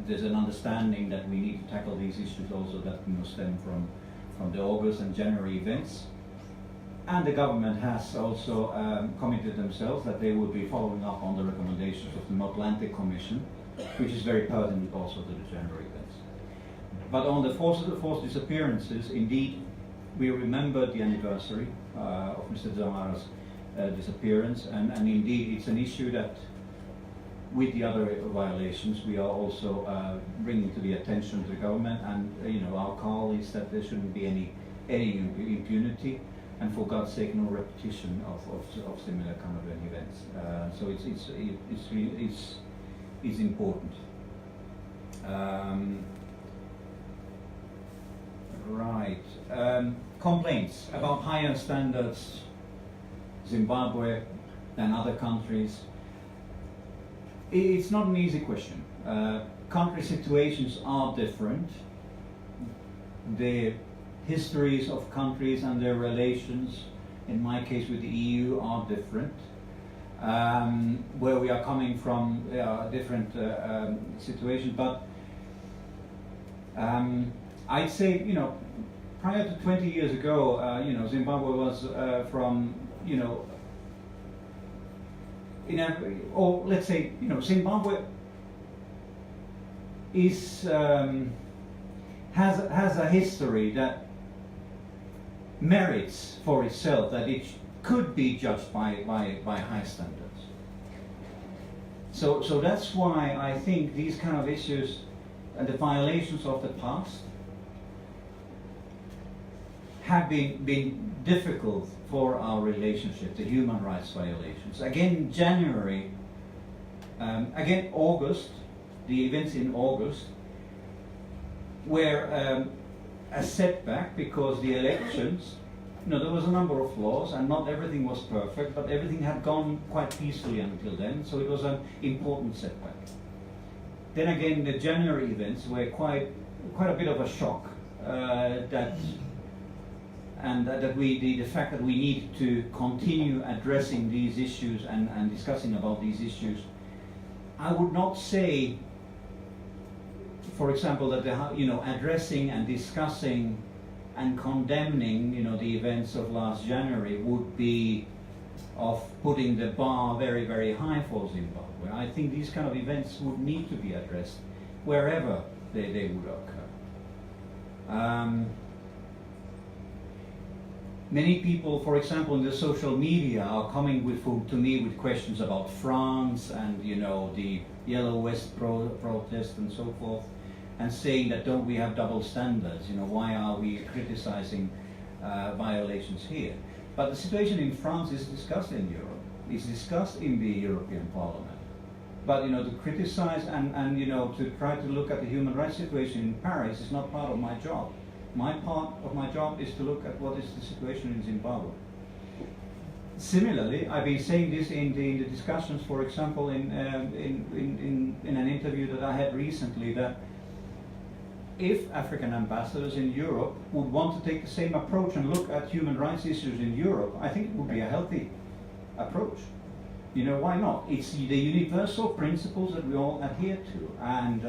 there's an understanding that we need to tackle these issues also that stem from the August and January events. And the government has also committed themselves that they will be following up on the recommendations of the North Atlantic Commission which is very pertinent also to the January events. But on the forced disappearances, indeed, we remember the anniversary of Mr. Zamara's disappearance, and indeed it's an issue that, with the other violations, we are also bringing to the attention of the government, and our call is that there shouldn't be any impunity, and for God's sake, no repetition of similar kind of events. So it's important. Right. Complaints about higher standards, Zimbabwe than other countries. It's not an easy question. Country situations are different. The histories of countries and their relations, in my case with the EU, are different. Where we are coming from, there are different situations, but I'd say, prior to 20 years ago, Zimbabwe was from, or let's say, Zimbabwe is has a history that merits for itself that it could be judged by high standards. So that's why I think these kind of issues and the violations of the past have been difficult for our relationship, the human rights violations. Again, January, again August, the events in August were a setback because the elections, there was a number of flaws and not everything was perfect, but everything had gone quite peacefully until then, so it was an important setback. Then again, the January events were quite a bit of a shock. The fact that we need to continue addressing these issues and discussing about these issues. I would not say, for example, that addressing and discussing and condemning the events of last January would be of putting the bar very, very high for Zimbabwe. I think these kind of events would need to be addressed wherever they would occur. Many people, for example, in the social media are coming to me with questions about France and the Yellow West protest and so forth, and saying that don't we have double standards? Why are we criticizing violations here? But the situation in France is discussed in Europe. It's discussed in the European Parliament. But to criticize and to try to look at the human rights situation in Paris is not part of my job. My part of my job is to look at what is the situation in Zimbabwe. Similarly, I've been saying this in the discussions, for example, in an interview that I had recently, that if African ambassadors in Europe would want to take the same approach and look at human rights issues in Europe, I think it would be a healthy approach. Why not? It's the universal principles that we all adhere to, and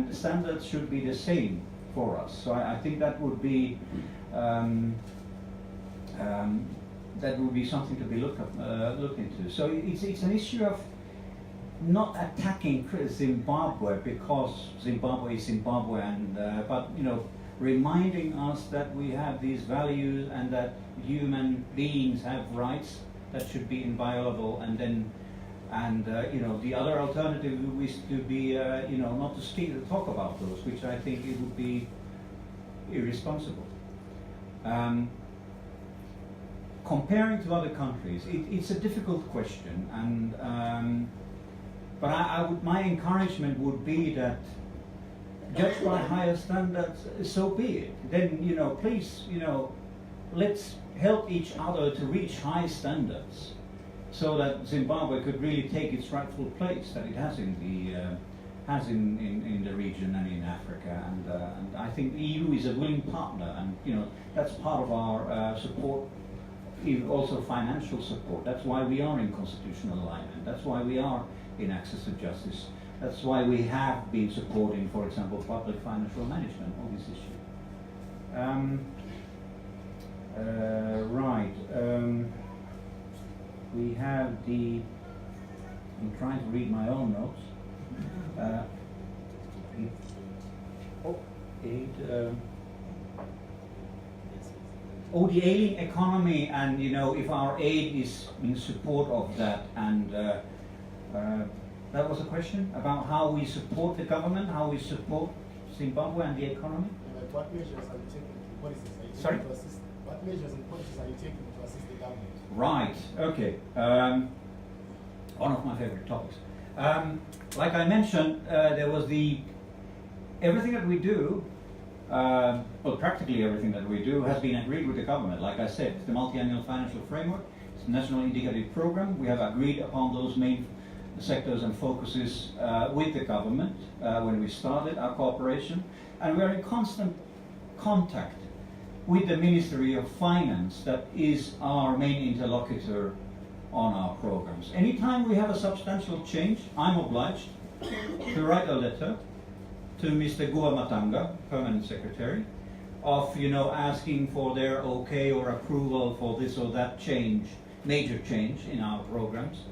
the standards should be the same for us. So I think that would be something to be looked into. So it's an issue of not attacking Zimbabwe because Zimbabwe is Zimbabwe, but reminding us that we have these values and that human beings have rights that should be inviolable, and the other alternative is to be not to talk about those, which I think it would be irresponsible. Comparing to other countries, it's a difficult question, but my encouragement would be that, judged by higher standards, so be it. Then please let's help each other to reach high standards, so that Zimbabwe could really take its rightful place that it has in the region and in Africa. And I think the EU is a willing partner, and that's part of our support, even also financial support. That's why we are in constitutional alignment. That's why we are in access to justice. That's why we have been supporting, for example, public financial management on this issue. We have I'm trying to read my own notes. Oh, the ailing economy, and you know, if our aid is in support of that, and that was a question about how we support the government, how we support Zimbabwe and the economy. And what measures are you taking? Policies are you taking Sorry? to assist? What measures and policies are you taking to assist the government? Right. Okay. One of my favorite topics. Like I mentioned, there was everything that we do. Well, practically everything that we do has been agreed with the government. Like I said, it's the multi-annual financial framework, it's the national indicative program. We have agreed upon those main sectors and focuses with the government when we started our cooperation, and we are in constant contact with the Ministry of Finance, that is our main interlocutor on our programs. Anytime we have a substantial change, I'm obliged to write a letter to Mr. Gua Matanga, Permanent Secretary, of asking for their okay or approval for this or that change, major change in our programs.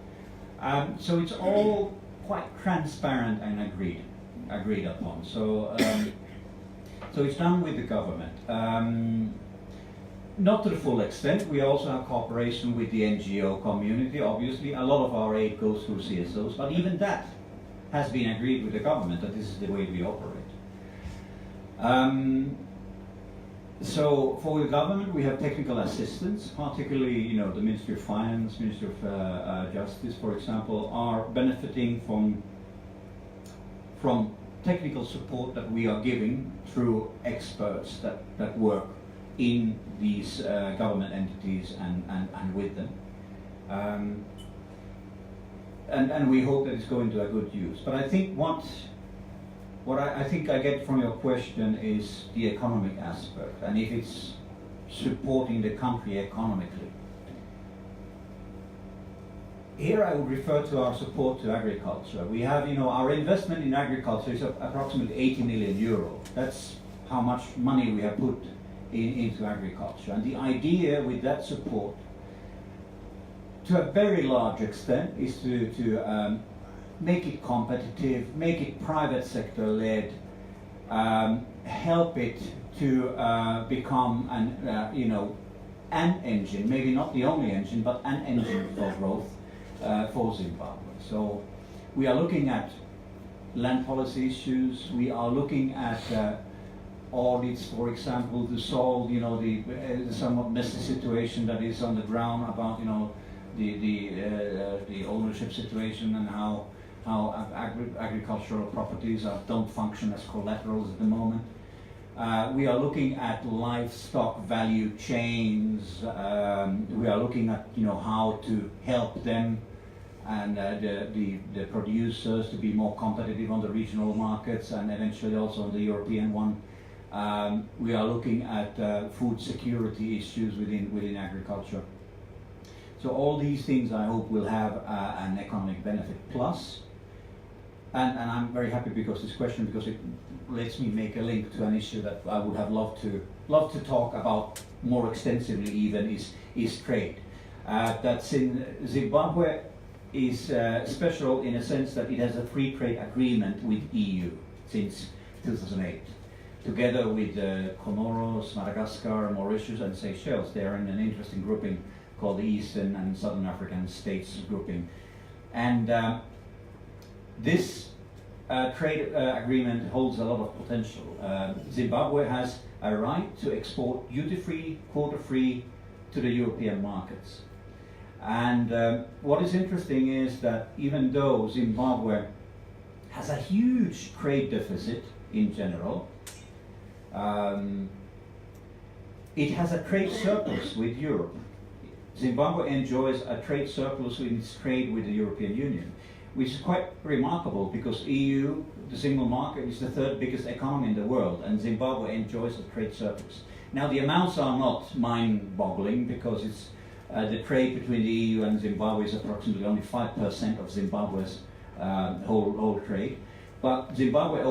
So it's all quite transparent and agreed upon. So so it's done with the government. Not to the full extent. We also have cooperation with the NGO community. Obviously, a lot of our aid goes through CSOs, but even that has been agreed with the government that this is the way we operate. So for the government, we have technical assistance, particularly the Ministry of Finance, Ministry of Justice, for example, are benefiting from technical support that we are giving through experts that work in these government entities and with them. And we hope that it's going to a good use. But I think what I think I get from your question is the economic aspect, and if it's supporting the country economically. Here I would refer to our support to agriculture. We have, our investment in agriculture is approximately 80 million euro. That's how much money we have put into agriculture. And the idea with that support, to a very large extent, is to make it competitive, make it private sector led, help it to become an engine, maybe not the only engine, but an engine for growth for Zimbabwe. So we are looking at land policy issues. We are looking at audits, for example, to solve the somewhat messy situation that is on the ground about the ownership situation and how agricultural properties don't function as collaterals at the moment. We are looking at livestock value chains. We are looking at how to help them and the producers to be more competitive on the regional markets and eventually also on the European one. We are looking at food security issues within agriculture. So all these things I hope will have an economic benefit. Plus, and I'm very happy because this question, because it lets me make a link to an issue that I would have loved to talk about more extensively even, is trade. That's in Zimbabwe is special in a sense that it has a free trade agreement with EU since 2008. Together with Comoros, Madagascar, Mauritius and Seychelles. They are in an interesting grouping called the Eastern and Southern African States grouping. And this trade agreement holds a lot of potential. Zimbabwe has a right to export duty-free, quota-free to the European markets. And what is interesting is that even though Zimbabwe has a huge trade deficit in general, it has a trade surplus with Europe. Zimbabwe enjoys a trade surplus in its trade with the European Union, which is quite remarkable because EU, the single market, is the third biggest economy in the world, and Zimbabwe enjoys a trade surplus. Now the amounts are not mind-boggling because it's the trade between the EU and Zimbabwe is approximately only 5% of Zimbabwe's whole trade. But Zimbabwe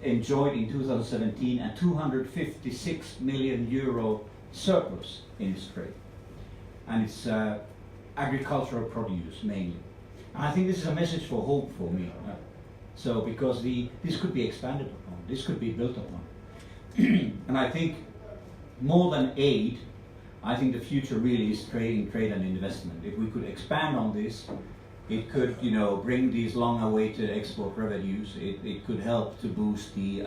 enjoyed in 2017 a 256 million euro surplus in its trade. And it's agricultural produce mainly. And I think this is a message for hope for me. So because this could be expanded upon, this could be built upon. And I think more than aid, I think the future really is trade and investment. If we could expand on this, it could, bring these long-awaited export revenues. It could help to boost the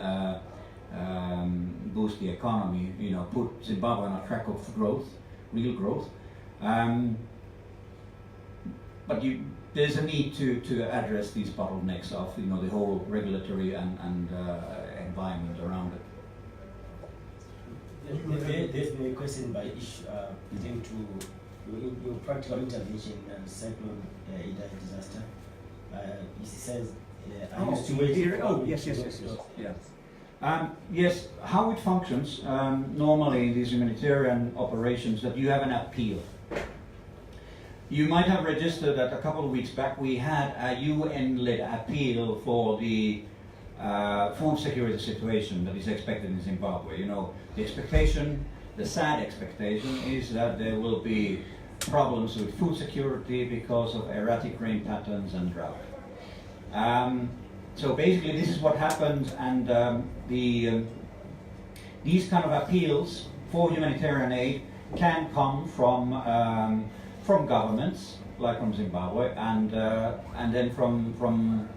economy. Put Zimbabwe on a track of growth, real growth. But there's a need to address these bottlenecks of the whole regulatory and environment around it. There's been a question by Ish pertaining to your practical intervention in Cyclone disaster. He says, yes, how it functions normally in these humanitarian operations, that you have an appeal. You might have registered that a couple of weeks back we had a UN-led appeal for the food security situation that is expected in Zimbabwe. The expectation, the sad expectation, is that there will be problems with food security because of erratic rain patterns and drought. So basically this is what happens, and these kind of appeals for humanitarian aid can come from governments, like from Zimbabwe, and then from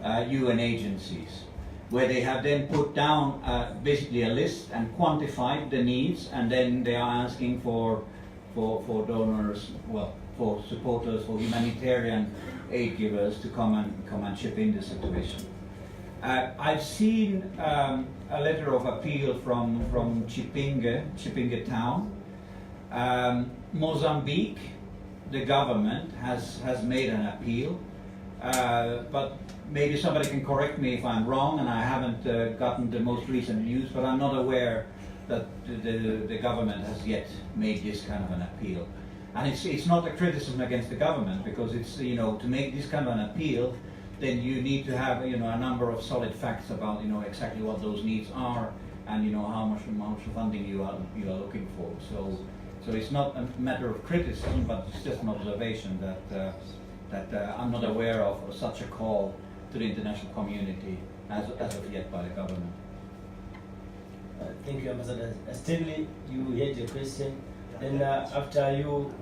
UN agencies, where they have then put down basically a list and quantified the needs, and then they are asking for donors, for supporters, for humanitarian aid givers to come and chip in the situation. I've seen a letter of appeal from Chipinge town. Mozambique, the government has made an appeal, but maybe somebody can correct me if I'm wrong, and I haven't gotten the most recent news, but I'm not aware that the government has yet made this kind of an appeal. And it's not a criticism against the government, because it's, to make this kind of an appeal, then you need to have, a number of solid facts about, exactly what those needs are, and, how much funding you are looking for. So it's not a matter of criticism, but it's just an observation that I'm not aware of such a call to the international community as of yet by the government. Thank you, Ambassador. Stanley, you had a question. Then after you,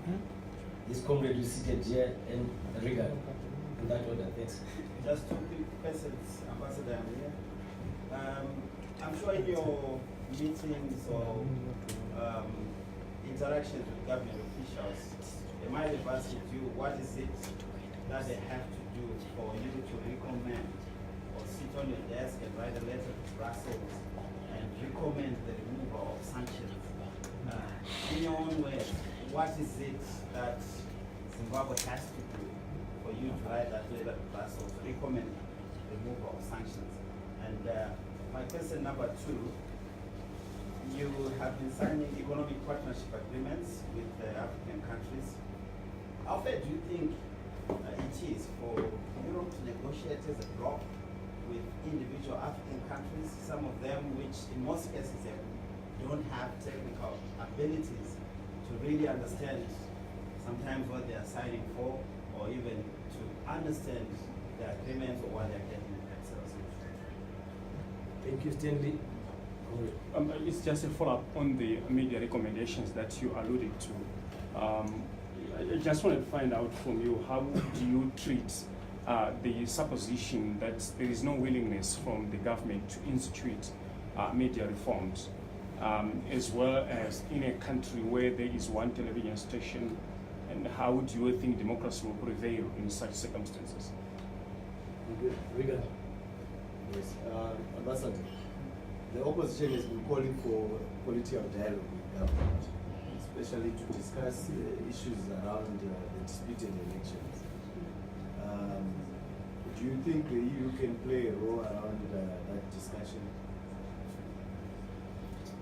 this comrade who seated here, and Riga, in that order. Thanks. Just two quick questions, Ambassador. I'm sure in your meetings or interactions with government officials, they might have asked you what is it that they have to do for you to recommend or sit on your desk and write a letter to Brussels and recommend the removal of sanctions. In your own words, what is it that Zimbabwe has to do for you to write that letter to Brussels, recommend the removal of sanctions? And my question number two, you have been signing economic partnership agreements with African countries. How fair do you think it is for Europe to negotiate as a bloc with individual African countries, some of them which in most cases don't have technical abilities to really understand sometimes what they are signing for, or even to understand the agreements or what they are getting themselves into? Thank you, Stanley. It's just a follow-up on the media recommendations that you alluded to. I just wanted to find out from you, how do you treat the supposition that there is no willingness from the government to institute media reforms, as well as in a country where there is one television station, and how do you think democracy will prevail in such circumstances? Riga. Yes, Ambassador. The opposition has been calling for quality of dialogue with government, especially to discuss issues around the disputed elections. Do you think the EU can play a role around that discussion?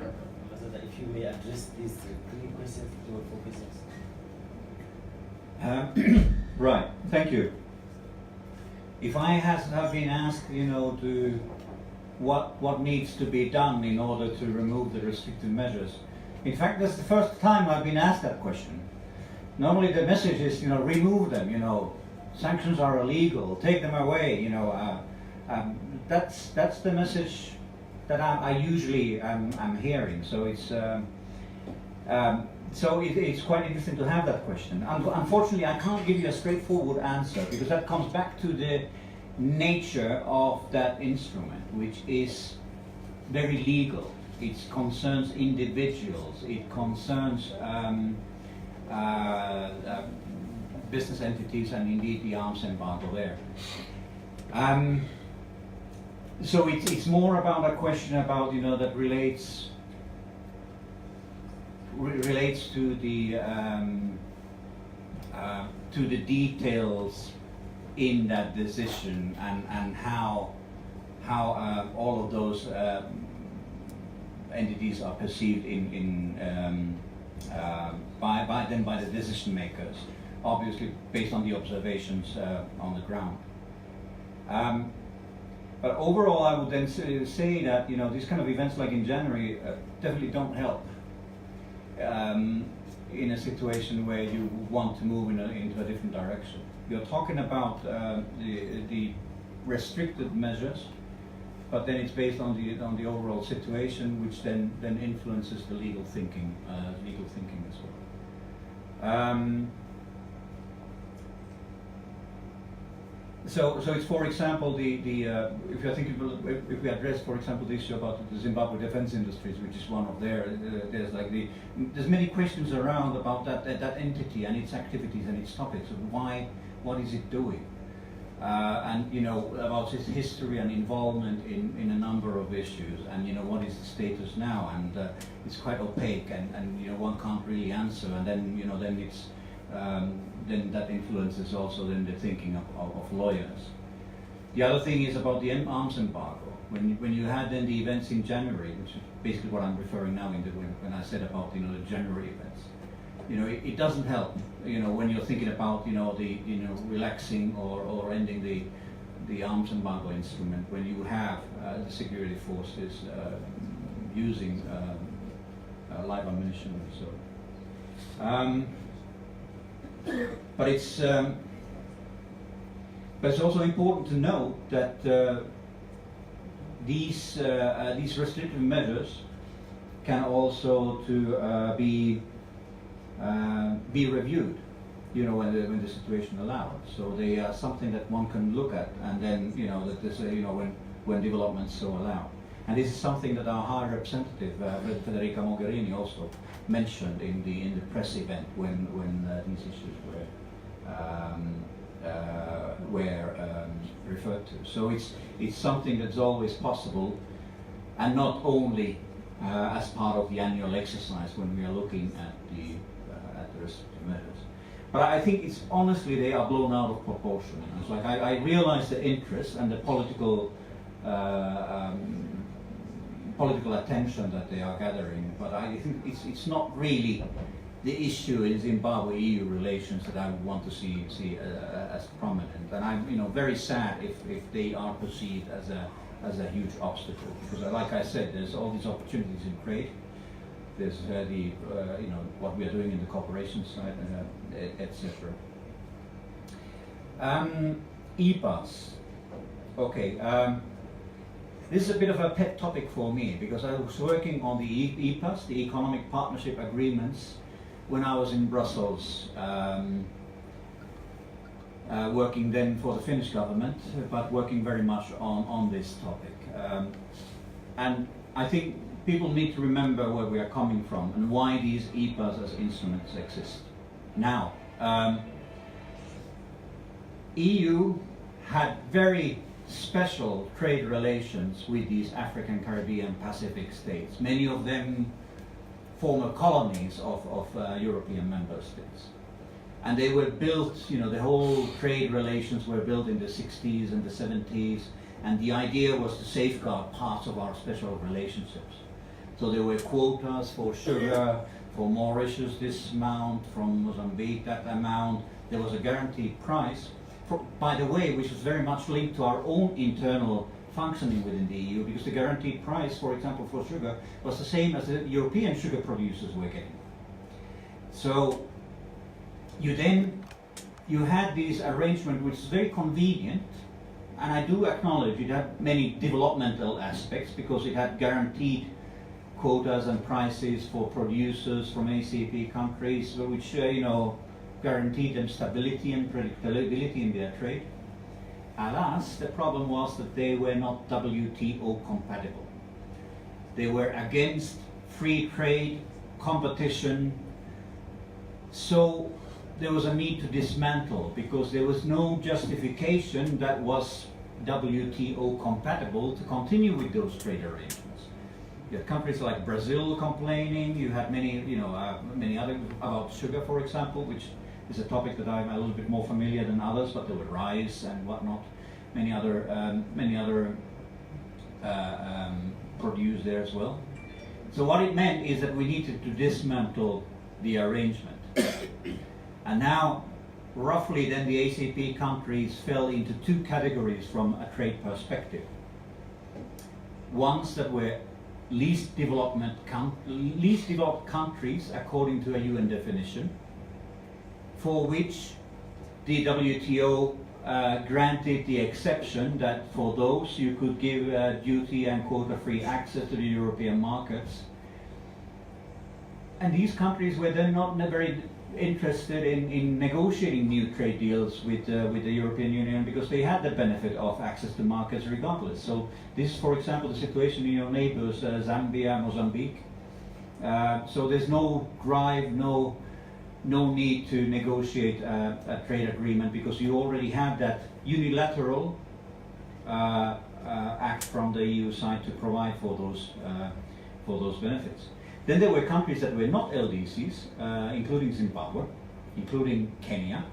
Ambassador, if you may address these three questions, 3 or 4 questions. Right, thank you. If I have been asked, to what needs to be done in order to remove the restrictive measures, in fact, that's the first time I've been asked that question. Normally the message is, remove them, sanctions are illegal, take them away, that's the message that I usually am hearing. So it's So it's quite interesting to have that question. Unfortunately, I can't give you a straightforward answer because that comes back to the nature of that instrument, which is very legal. It concerns individuals. It concerns business entities and indeed the arms embargo there. So it's more about a question about, you know, that relates to the details in that decision and how all of those entities are perceived by the decision makers, obviously based on the observations on the ground. But overall, I would then say that, you know, these kind of events like in January definitely don't help in a situation where you want to move into a different direction. You're talking about the restricted measures, but then it's based on the overall situation, which then influences the legal thinking as well. So it's, for example, if we address, for example, the issue about the Zimbabwe defense industries, which is one of there's many questions around about that entity and its activities and its topics of what is it doing, and, you know, about its history and involvement in a number of issues, and, you know, what is the status now, and it's quite opaque, and you know, one can't really answer, and then, you know, then it's then that influences also then the thinking of lawyers. The other thing is about the arms embargo. When you had then the events in January, which is basically what I'm referring now when I said about, you know, the January events. You know, it doesn't help, you know, when you're thinking about, you know, relaxing or ending the arms embargo instrument, when you have the security forces using live ammunition. So. But it's also important to note that these restrictive measures can also be reviewed, you know, when the situation allows. So they are something that one can look at, and then, you know, that this, you know, when developments so allow. And this is something that our High Representative Federica Mogherini also mentioned in the press event when these issues were referred to. So it's something that's always possible, and not only as part of the annual exercise when we are looking at the restrictive measures. But I think it's honestly they are blown out of proportion. It's like I realize the interest and the political attention that they are gathering, but I think it's not really the issue in Zimbabwe-EU relations that I would want to see as prominent. And I'm, you know, very sad if they are perceived as a huge obstacle, because, like I said, there's all these opportunities in trade. There's you know, what we are doing in the cooperation side, etc. EPAs. Okay. This is a bit of a pet topic for me, because I was working on the EPAs, the Economic Partnership Agreements, when I was in Brussels, working then for the Finnish government, but working very much on this topic. And I think people need to remember where we are coming from and why these EPAs as instruments exist. Now, EU had very special trade relations with these African, Caribbean, Pacific states, many of them former colonies of European member states. And they were built, you know, the whole trade relations were built in the 60s and the 70s, and the idea was to safeguard parts of our special relationships. So there were quotas for sugar, for Mauritius this amount, from Mozambique that amount. There was a guaranteed price, by the way, which was very much linked to our own internal functioning within the EU, because the guaranteed price, for example, for sugar was the same as the European sugar producers were getting. So you had this arrangement which is very convenient, and I do acknowledge it had many developmental aspects because it had guaranteed quotas and prices for producers from ACP countries, which guaranteed them stability and predictability in their trade. Alas, the problem was that they were not WTO compatible. They were against free trade, competition, so there was a need to dismantle because there was no justification that was WTO compatible to continue with those trade arrangements. You had countries like Brazil complaining, you had many other, about sugar for example, which is a topic that I'm a little bit more familiar than others, but there were rice and whatnot, many other produce there as well. So what it meant is that we needed to dismantle the arrangement. And now, roughly then the ACP countries fell into two categories from a trade perspective. Ones that were least developed countries according to a UN definition, for which the WTO granted the exception that for those you could give duty and quota-free access to the European markets. And these countries were then not very interested in negotiating new trade deals with the European Union because they had the benefit of access to markets regardless. So this is, for example, the situation in your neighbors, Zambia, Mozambique. So there's no drive, no need to negotiate a trade agreement because you already have that unilateral act from the EU side to provide for those benefits. Then there were countries that were not LDCs, including Zimbabwe, including Kenya,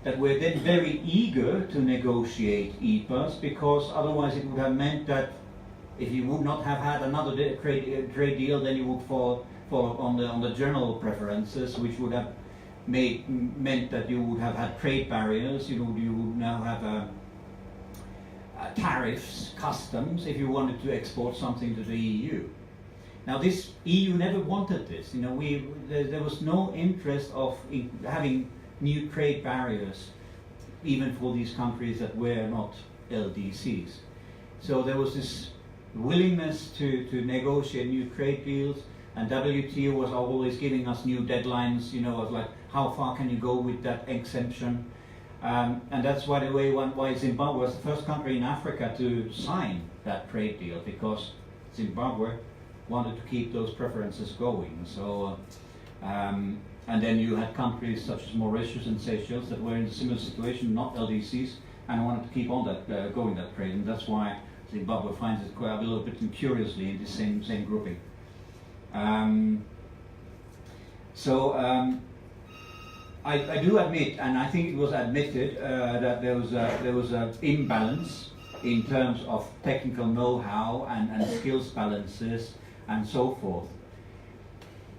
that were then very eager to negotiate EPAs because otherwise it would have meant that if you would not have had another trade deal, then you would fall on the general preferences, which would have meant that you would have had trade barriers. You would now have tariffs, customs, if you wanted to export something to the EU. Now, this EU never wanted this. There was no interest in having new trade barriers, even for these countries that were not LDCs. So there was this willingness to negotiate new trade deals, and WTO was always giving us new deadlines. Of like how far can you go with that exemption, and that's why Zimbabwe was the first country in Africa to sign that trade deal, because Zimbabwe wanted to keep those preferences going. So, and then you had countries such as Mauritius and Seychelles that were in a similar situation, not LDCs, and wanted to keep on that going that trade, and that's why Zimbabwe finds it quite a little bit curiously in the same grouping. I do admit, and I think it was admitted, that there was an imbalance in terms of technical know-how and skills balances and so forth.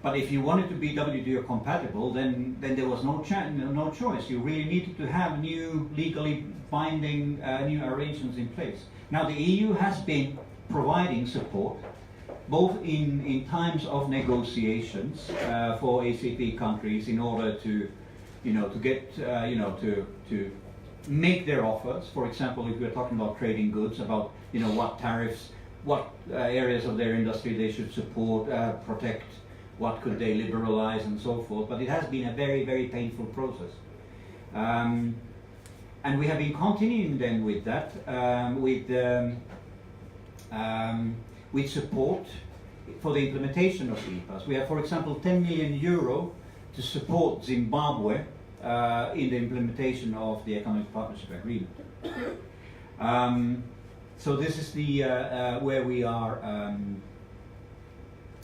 But if you wanted to be WTO compatible, then there was no choice. You really needed to have new legally binding new arrangements in place. Now the EU has been providing support both in times of negotiations for ACP countries in order to get to make their offers. For example, if we're talking about trading goods, about what tariffs, what areas of their industry they should support, protect, what could they liberalize, and so forth. But it has been a very, very painful process. And we have been continuing then with that, with support for the implementation of EPAs. We have, for example, 10 million euro to support Zimbabwe in the implementation of the Economic Partnership Agreement. So this is the where we are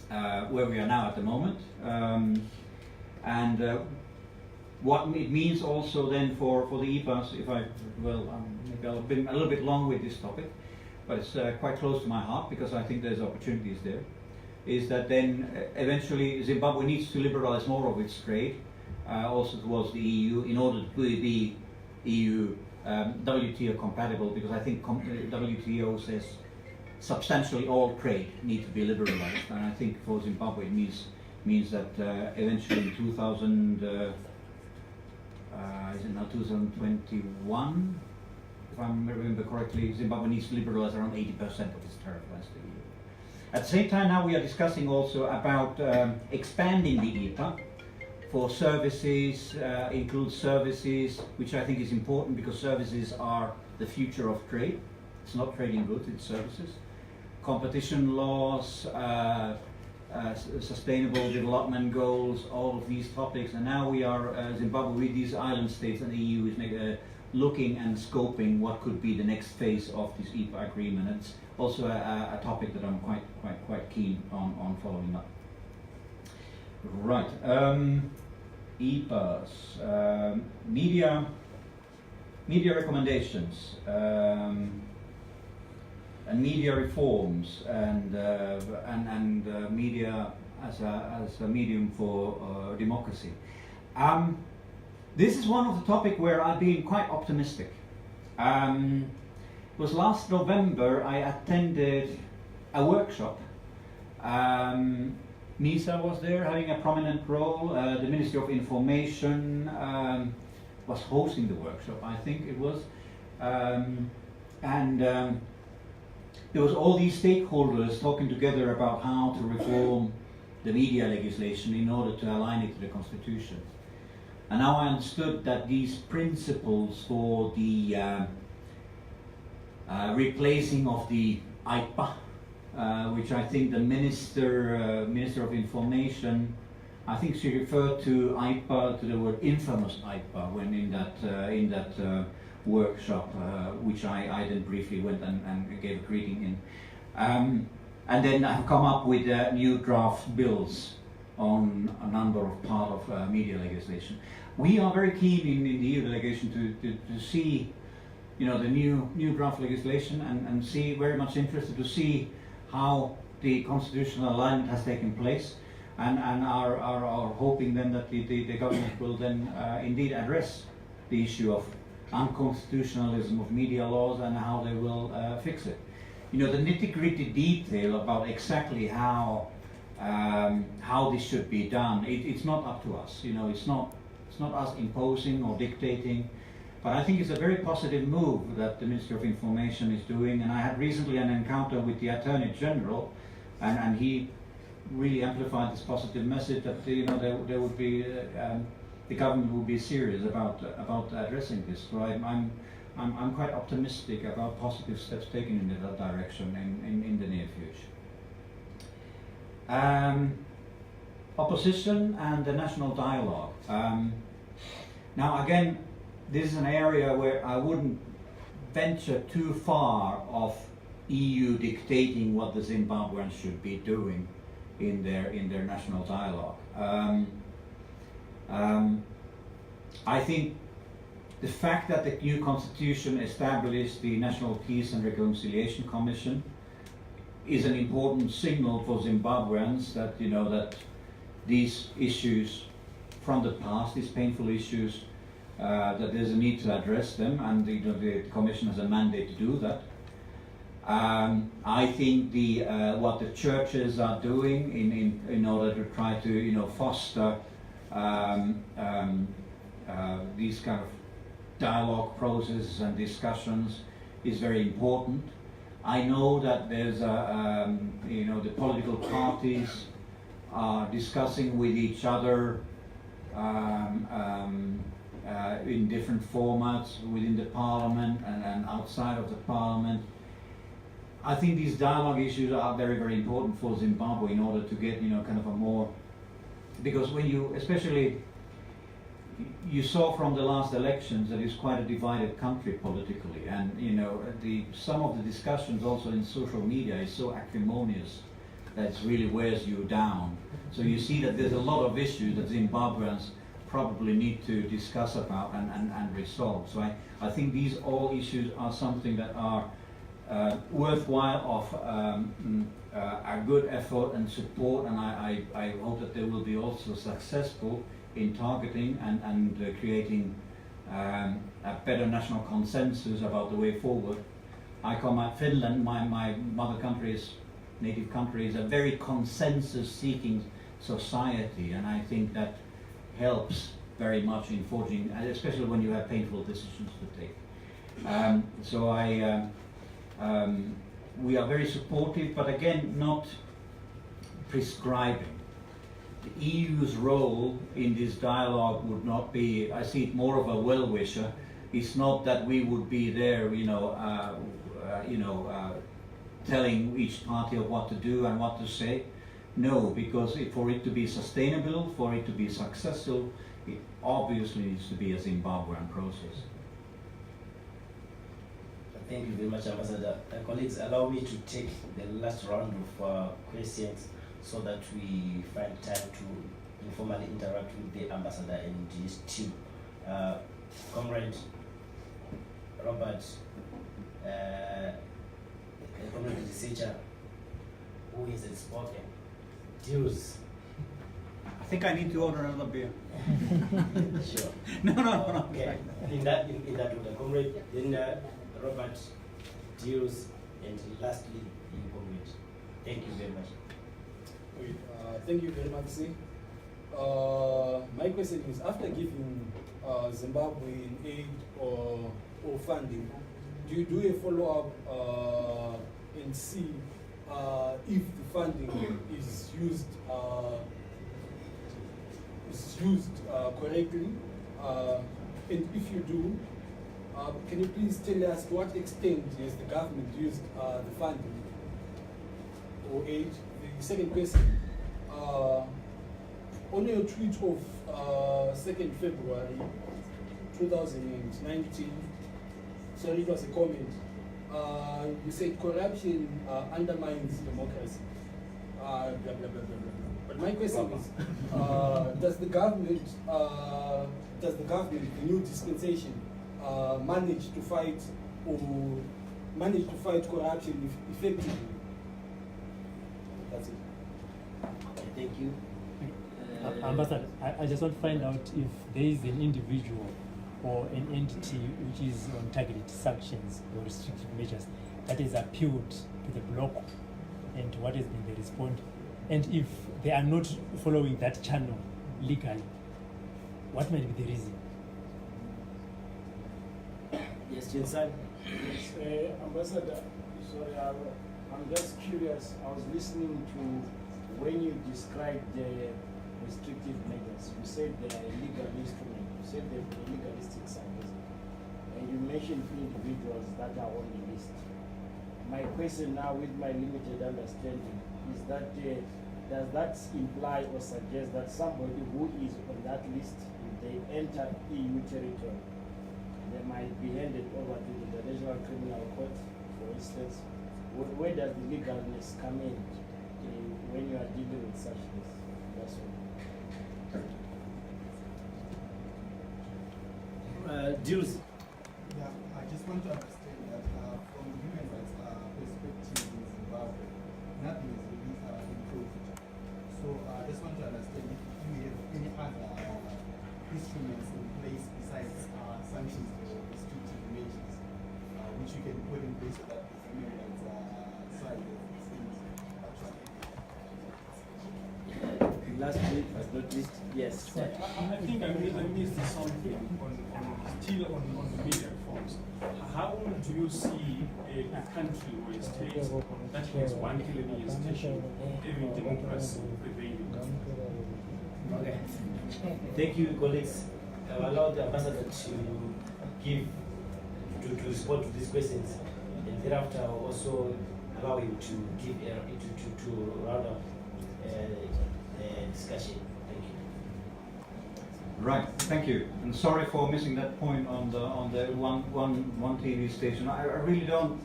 now at the moment, and what it means also then for the EPAs. Maybe I've been a little bit long with this topic, but it's quite close to my heart because I think there's opportunities there. Is that then eventually Zimbabwe needs to liberalize more of its trade, also towards the EU, in order to be EU WTO compatible, because I think WTO says substantially all trade needs to be liberalized, and I think for Zimbabwe it means that eventually in 2021, if I remember correctly, Zimbabwe needs to liberalize around 80% of its tariff lines to the EU. At the same time, now we are discussing also about expanding the EPA for services, include services, which I think is important because services are the future of trade. It's not trading goods, it's services. Competition laws, sustainable development goals, all of these topics. And now we are, Zimbabwe, with these island states, and the EU is looking and scoping what could be the next phase of this EPA agreement. It's also a topic that I'm quite keen on following up. Right, EPAs, media recommendations, and media reforms, and media as a medium for democracy. This is one of the topics where I've been quite optimistic. It was last November I attended a workshop. MISA was there having a prominent role. The Ministry of Information was hosting the workshop, I think it was. There was all these stakeholders talking together about how to reform the media legislation in order to align it to the Constitution. And now I understood that these principles for the replacing of the IPA, which I think the Minister of Information, I think she referred to IPA, to the word infamous IPA, when in that workshop, which I then briefly went and gave a greeting in. And then I've come up with new draft bills on a number of part of media legislation. We are very keen in the EU delegation to see, you know, the new draft legislation and see, very much interested to see how the constitutional alignment has taken place, and are hoping then that the government will then indeed address the issue of unconstitutionalism of media laws and how they will fix it. You know, the nitty-gritty detail about exactly how this should be done, it's not up to us. You know, it's not us imposing or dictating, but I think it's a very positive move that the Ministry of Information is doing. And I had recently an encounter with the Attorney General, and he really amplified this positive message that, you know, there would be the government will be serious about addressing this. So I'm quite optimistic about positive steps taken in that direction in the near future. Opposition and the national dialogue. Now again, this is an area where I wouldn't venture too far of EU dictating what the Zimbabweans should be doing in their national dialogue. I think the fact that the new constitution established the National Peace and Reconciliation Commission is an important signal for Zimbabweans that, you know, that these issues from the past, these painful issues, that there's a need to address them, and, you know, the Commission has a mandate to do that. I think what the churches are doing in order to try to, you know, foster these kind of dialogue processes and discussions is very important. I know that there's you know, the political parties are discussing with each other in different formats within the parliament and outside of the parliament. I think these dialogue issues are very, very important for Zimbabwe in order to get, you know, kind of a more, because when you, especially, you saw from the last elections that it's quite a divided country politically, and, you know, some of the discussions also in social media is so acrimonious that it really wears you down. So you see that there's a lot of issues that Zimbabweans probably need to discuss about and resolve. So I think these all issues are something that are worthwhile of a good effort and support, and I hope that they will be also successful in targeting and creating a better national consensus about the way forward. I come at Finland, my mother country's native country is a very consensus-seeking society, and I think that helps very much in forging, especially when you have painful decisions to take. So we are very supportive, but again, not prescribing. The EU's role in this dialogue would not be, I see it more of a well-wisher. It's not that we would be there, telling each party of what to do and what to say. No, because for it to be sustainable, for it to be successful, it obviously needs to be a Zimbabwean process. Thank you very much, Ambassador. Colleagues, allow me to take the last round of questions so that we find time to informally interact with the Ambassador and his team. Comrade Robert, comrade researcher, who isn't spoken, deals. I think I need to order another beer. Sure. No. Okay. In that order, comrade, then Robert, deals, and lastly, the comrade. Thank you very much. Thank you very much, sir. My question is, after giving Zimbabwean aid or funding, do you do a follow-up and see if the funding is used correctly? And if you do, can you please tell us to what extent has the government used the funding or aid? The second question, on your tweet of 2nd February 2019, sorry, it was a comment, you said corruption undermines democracy. Blah, blah, blah, blah, blah. But my question is, does the government, the new dispensation, manage to fight corruption effectively? That's it. Okay, thank you. Ambassador, I just want to find out if there is an individual or an entity which is on targeted sanctions or restrictive measures that has appealed to the bloc, and what has been the response, and if they are not following that channel legally, what might be the reason? Yes, Jinsan. Yes, Ambassador, sorry, I'm just curious. I was listening to when you described the restrictive measures. You said they are a legal instrument. You said they're legalistic sanctions. And you mentioned few individuals that are on the list. My question now, with my limited understanding, is that does that imply or suggest that somebody who is on that list, if they enter EU territory, they might be handed over to the International Criminal Court, for instance? Where does the legalness come in when you are dealing with such things? That's all. Jules. Yeah, I just want to understand that from the human rights perspective in Zimbabwe, nothing is really improved. So I just want to understand if you have any other instruments in place besides sanctions or restrictive measures, which you can put in place so that the human rights side of things actually. Lastly, but not least, yes. I think I missed something still on the media reforms. How do you see a country or a state that has one killing station having democracy prevailing? Okay. Thank you, colleagues. I'll allow the ambassador to respond to these questions, and thereafter I'll also allow him to give to round up the discussion. Thank you. Right, thank you. And sorry for missing that point on the one TV station. I really don't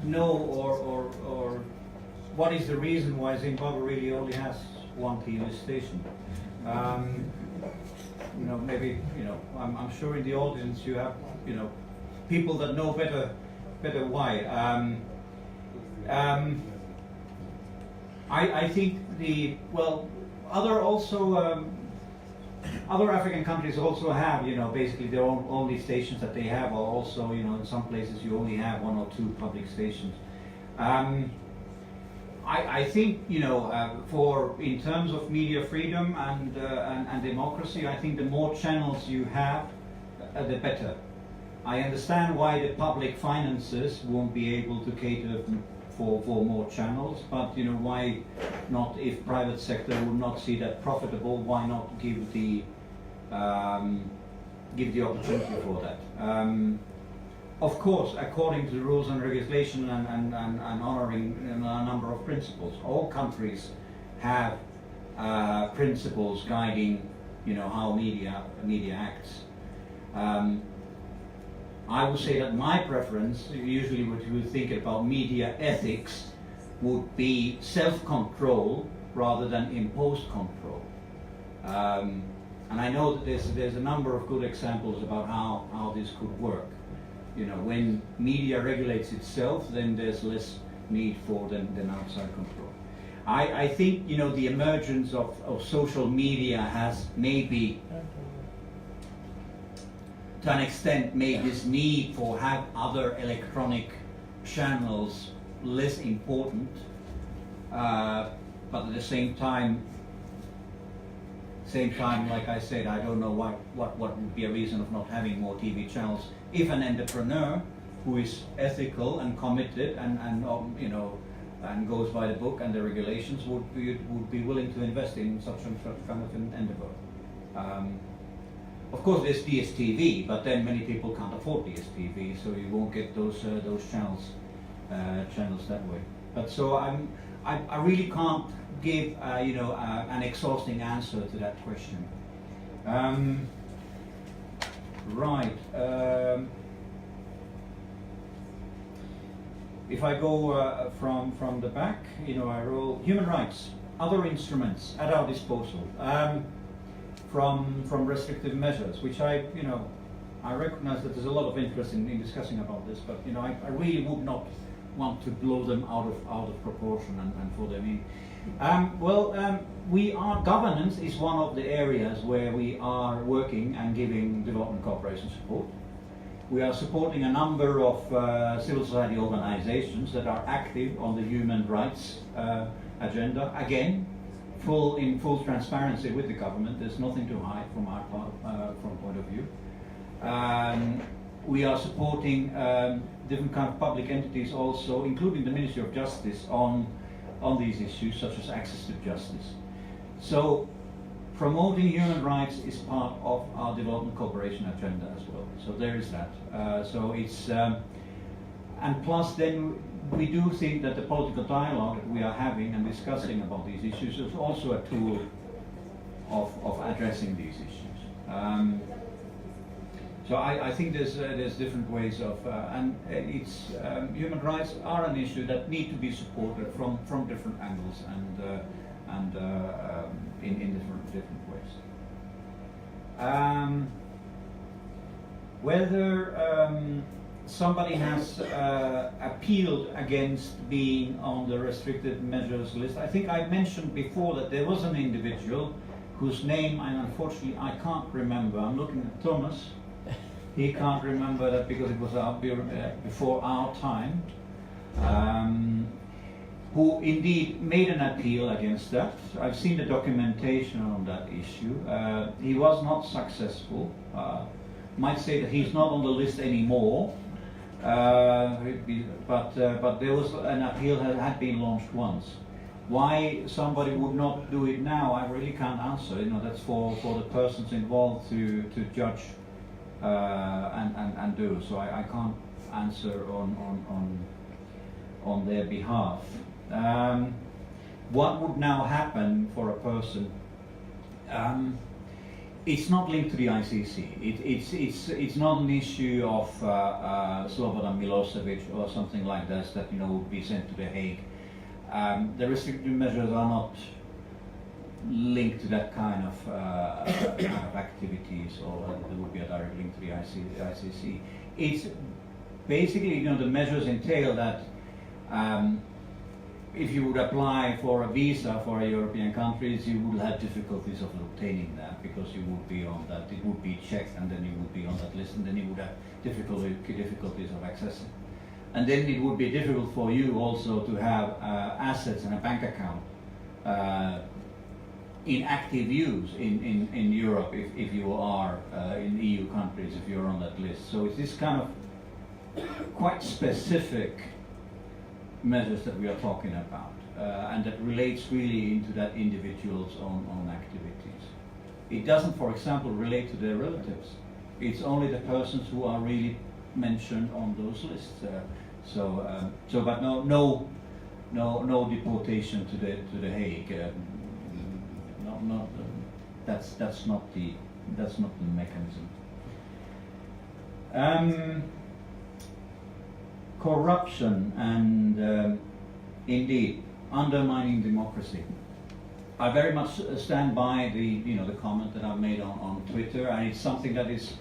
know or what is the reason why Zimbabwe really only has one TV station. Maybe I'm sure in the audience you have people that know better why. I think other African countries also have, basically their own only stations that they have, or also, in some places you only have one or two public stations. I think, in terms of media freedom and democracy, I think the more channels you have, the better. I understand why the public finances won't be able to cater for more channels, but why not, if private sector would not see that profitable, why not give the opportunity for that? Of course, according to the rules and regulation and honoring a number of principles. All countries have principles guiding how media acts. I would say that my preference, usually what you would think about media ethics, would be self-control rather than imposed control. And I know that there's a number of good examples about how this could work. When media regulates itself, then there's less need for than outside control. I think the emergence of social media has maybe to an extent made this need for have other electronic channels less important, but at the same time, like I said, I don't know what would be a reason of not having more TV channels. If an entrepreneur who is ethical and committed and goes by the book and the regulations would be willing to invest in such kind of an endeavor. Of course, there's DSTV, but then many people can't afford DSTV, so you won't get those channels that way. But so I really can't give an exhausting answer to that question. Right. If I go from the back, I roll human rights, other instruments at our disposal. From restrictive measures, which I recognize that there's a lot of interest in discussing about this, but I really would not want to blow them out of proportion and for them in. Governance is one of the areas where we are working and giving development cooperation support. We are supporting a number of civil society organizations that are active on the human rights agenda. Again, in full transparency with the government. There's nothing to hide from our point of view. We are supporting different kind of public entities also, including the Ministry of Justice, on these issues such as access to justice. So promoting human rights is part of our development cooperation agenda as well. So there is that. So it's and plus then we do think that the political dialogue that we are having and discussing about these issues is also a tool of addressing these issues. So I think there's different ways of and it's human rights are an issue that need to be supported from different angles and in different ways. Whether somebody has appealed against being on the restricted measures list. I think I mentioned before that there was an individual whose name unfortunately I can't remember. I'm looking at Thomas. He can't remember that because it was before our time. Who indeed made an appeal against that. I've seen the documentation on that issue. He was not successful. Might say that he's not on the list anymore. But there was an appeal that had been launched once. Why somebody would not do it now, I really can't answer. That's for the persons involved to judge and do. So I can't answer on their behalf. What would now happen for a person? It's not linked to the ICC. It's not an issue of Slobodan Milosevic or something like that would be sent to The Hague. The restrictive measures are not linked to that kind of activities, or there would be a direct link to the ICC. It's basically, the measures entail that if you would apply for a visa for a European countries, you would have difficulties of obtaining that because you would be on that. It would be checked, and then you would be on that list, and then you would have difficulties of accessing. And then it would be difficult for you also to have assets in a bank account in active use in Europe if you are in EU countries, if you're on that list. So it's this kind of quite specific measures that we are talking about, and that relates really into that individual's own activities. It doesn't, for example, relate to their relatives. It's only the persons who are really mentioned on those lists. But no deportation to the Hague. That's not the mechanism. Corruption and indeed undermining democracy. I very much stand by the comment that I've made on Twitter, and it's something that is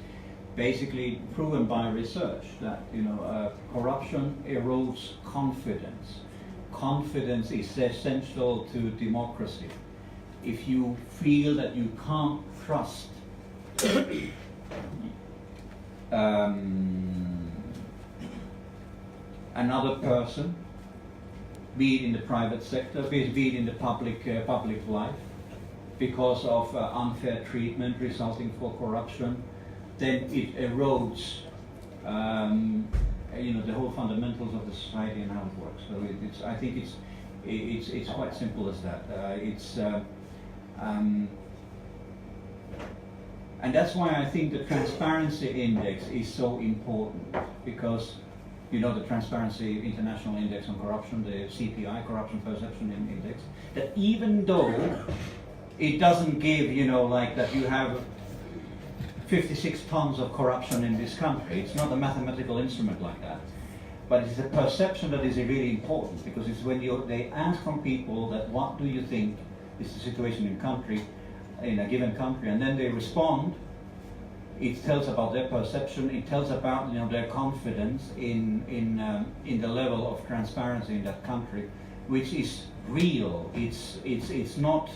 basically proven by research that corruption erodes confidence. Confidence is essential to democracy. If you feel that you can't trust another person, be it in the private sector, be it in the public life, because of unfair treatment resulting for corruption, then it erodes the whole fundamentals of the society and how it works. So I think it's quite simple as that. And that's why I think the transparency index is so important, because the Transparency International Index on Corruption, the CPI, Corruption Perception Index, that even though it doesn't give, like that you have 56 tons of corruption in this country, it's not a mathematical instrument like that, but it's a perception that is really important, because it's when they ask from people that what do you think is the situation in a given country, and then they respond. It tells about their perception. It tells about their confidence in the level of transparency in that country, which is real. It's not.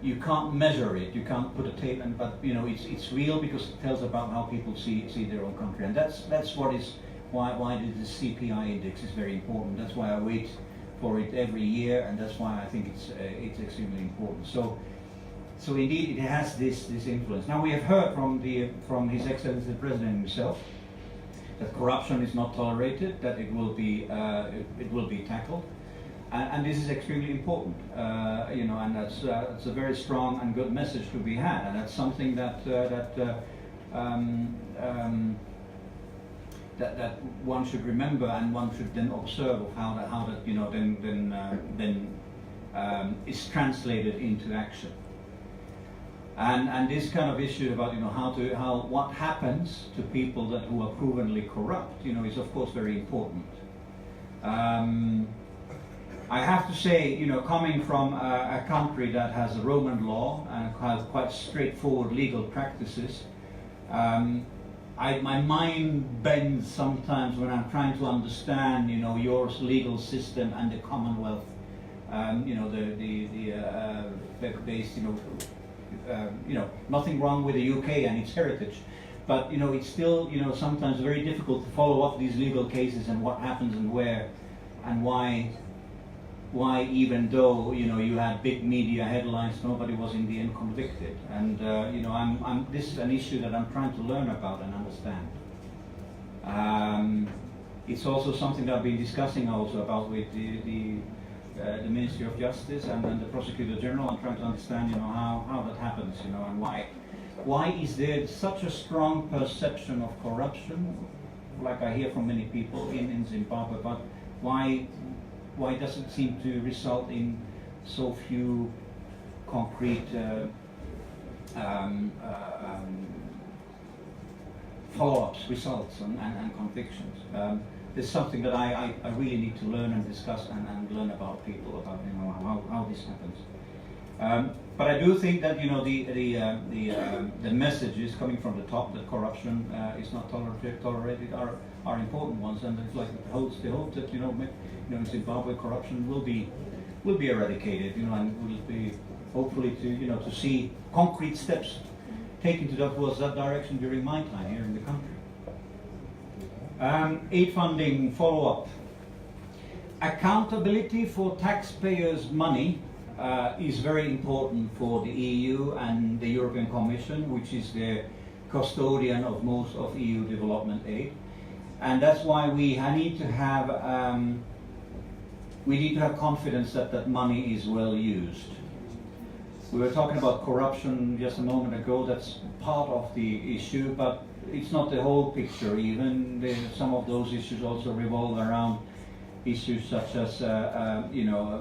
You can't measure it. You can't put a tape, but it's real because it tells about how people see their own country, and that's what is why the CPI index is very important. That's why I wait for it every year, and that's why I think it's extremely important. So indeed, it has this influence. Now we have heard from His Excellency the President himself that corruption is not tolerated, that it will be tackled, and this is extremely important. And that's a very strong and good message to be had, and that's something that one should remember, and one should then observe of how that is translated into action. And this kind of issue about what happens to people who are provenly corrupt, is of course very important. I have to say, coming from a country that has a Roman law and has quite straightforward legal practices, my mind bends sometimes when I'm trying to understand, your legal system and the Commonwealth, based, nothing wrong with the UK and its heritage, but it's still sometimes very difficult to follow up these legal cases and what happens and where and why even though you had big media headlines, nobody was in the end convicted. And this is an issue that I'm trying to learn about and understand. It's also something that I've been discussing also about with the Ministry of Justice and the Prosecutor General. I'm trying to understand how that happens, and why is there such a strong perception of corruption, like I hear from many people in Zimbabwe, but why does it seem to result in so few concrete follow-ups, results, and convictions? There's something that I really need to learn and discuss and learn about people, about how this happens. But I do think that the messages coming from the top that corruption is not tolerated are important ones, and it's like the hope that in Zimbabwe corruption will be eradicated, and will be hopefully to see concrete steps taken towards that direction during my time here in the country. Aid funding follow-up. Accountability for taxpayers' money is very important for the EU and the European Commission, which is the custodian of most of EU development aid. And that's why we need to have confidence that that money is well used. We were talking about corruption just a moment ago. That's part of the issue, but it's not the whole picture. Even some of those issues also revolve around issues such as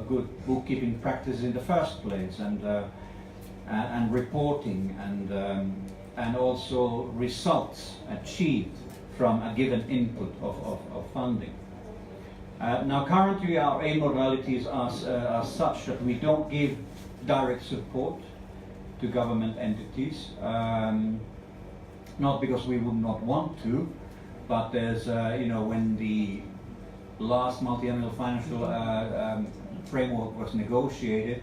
good bookkeeping practices in the first place, and reporting, and also results achieved from a given input of funding. Now currently our aid modalities are such that we don't give direct support to government entities, not because we would not want to, but there's, when the last multi-annual financial framework was negotiated,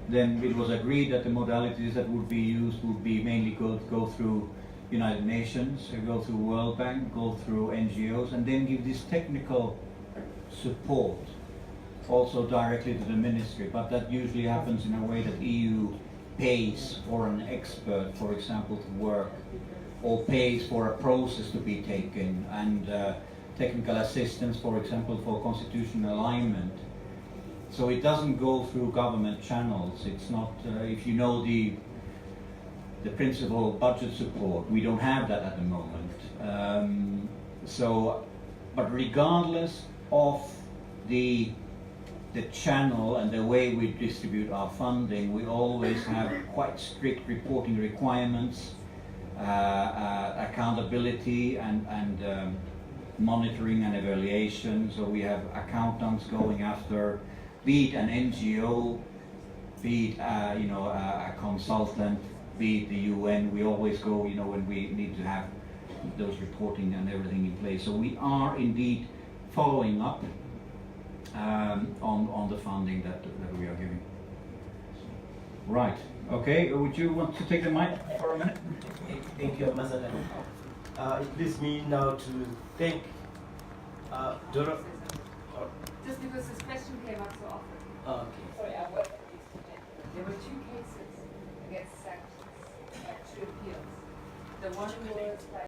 then it was agreed that the modalities that would be used would be mainly go through United Nations, go through World Bank, go through NGOs, and then give this technical support also directly to the ministry. But that usually happens in a way that EU pays for an expert, for example, to work, or pays for a process to be taken, and technical assistance, for example, for constitutional alignment. So it doesn't go through government channels. It's not, if you know the principle of budget support, we don't have that at the moment. But regardless of the channel and the way we distribute our funding, we always have quite strict reporting requirements, accountability, and monitoring and evaluation. So we have accountants going after, be it an NGO, be it a consultant, be it the UN. We always go, when we need to have those reporting and everything in place. So we are indeed following up on the funding that we are giving. Right. Okay. Would you want to take the mic for a minute? Thank you, Ambassador. It leaves me now to thank Dora. Just because this question came up so often. Okay. Sorry, I worked at the Institute. There were 2 cases against sanctions, 2 appeals. The one was by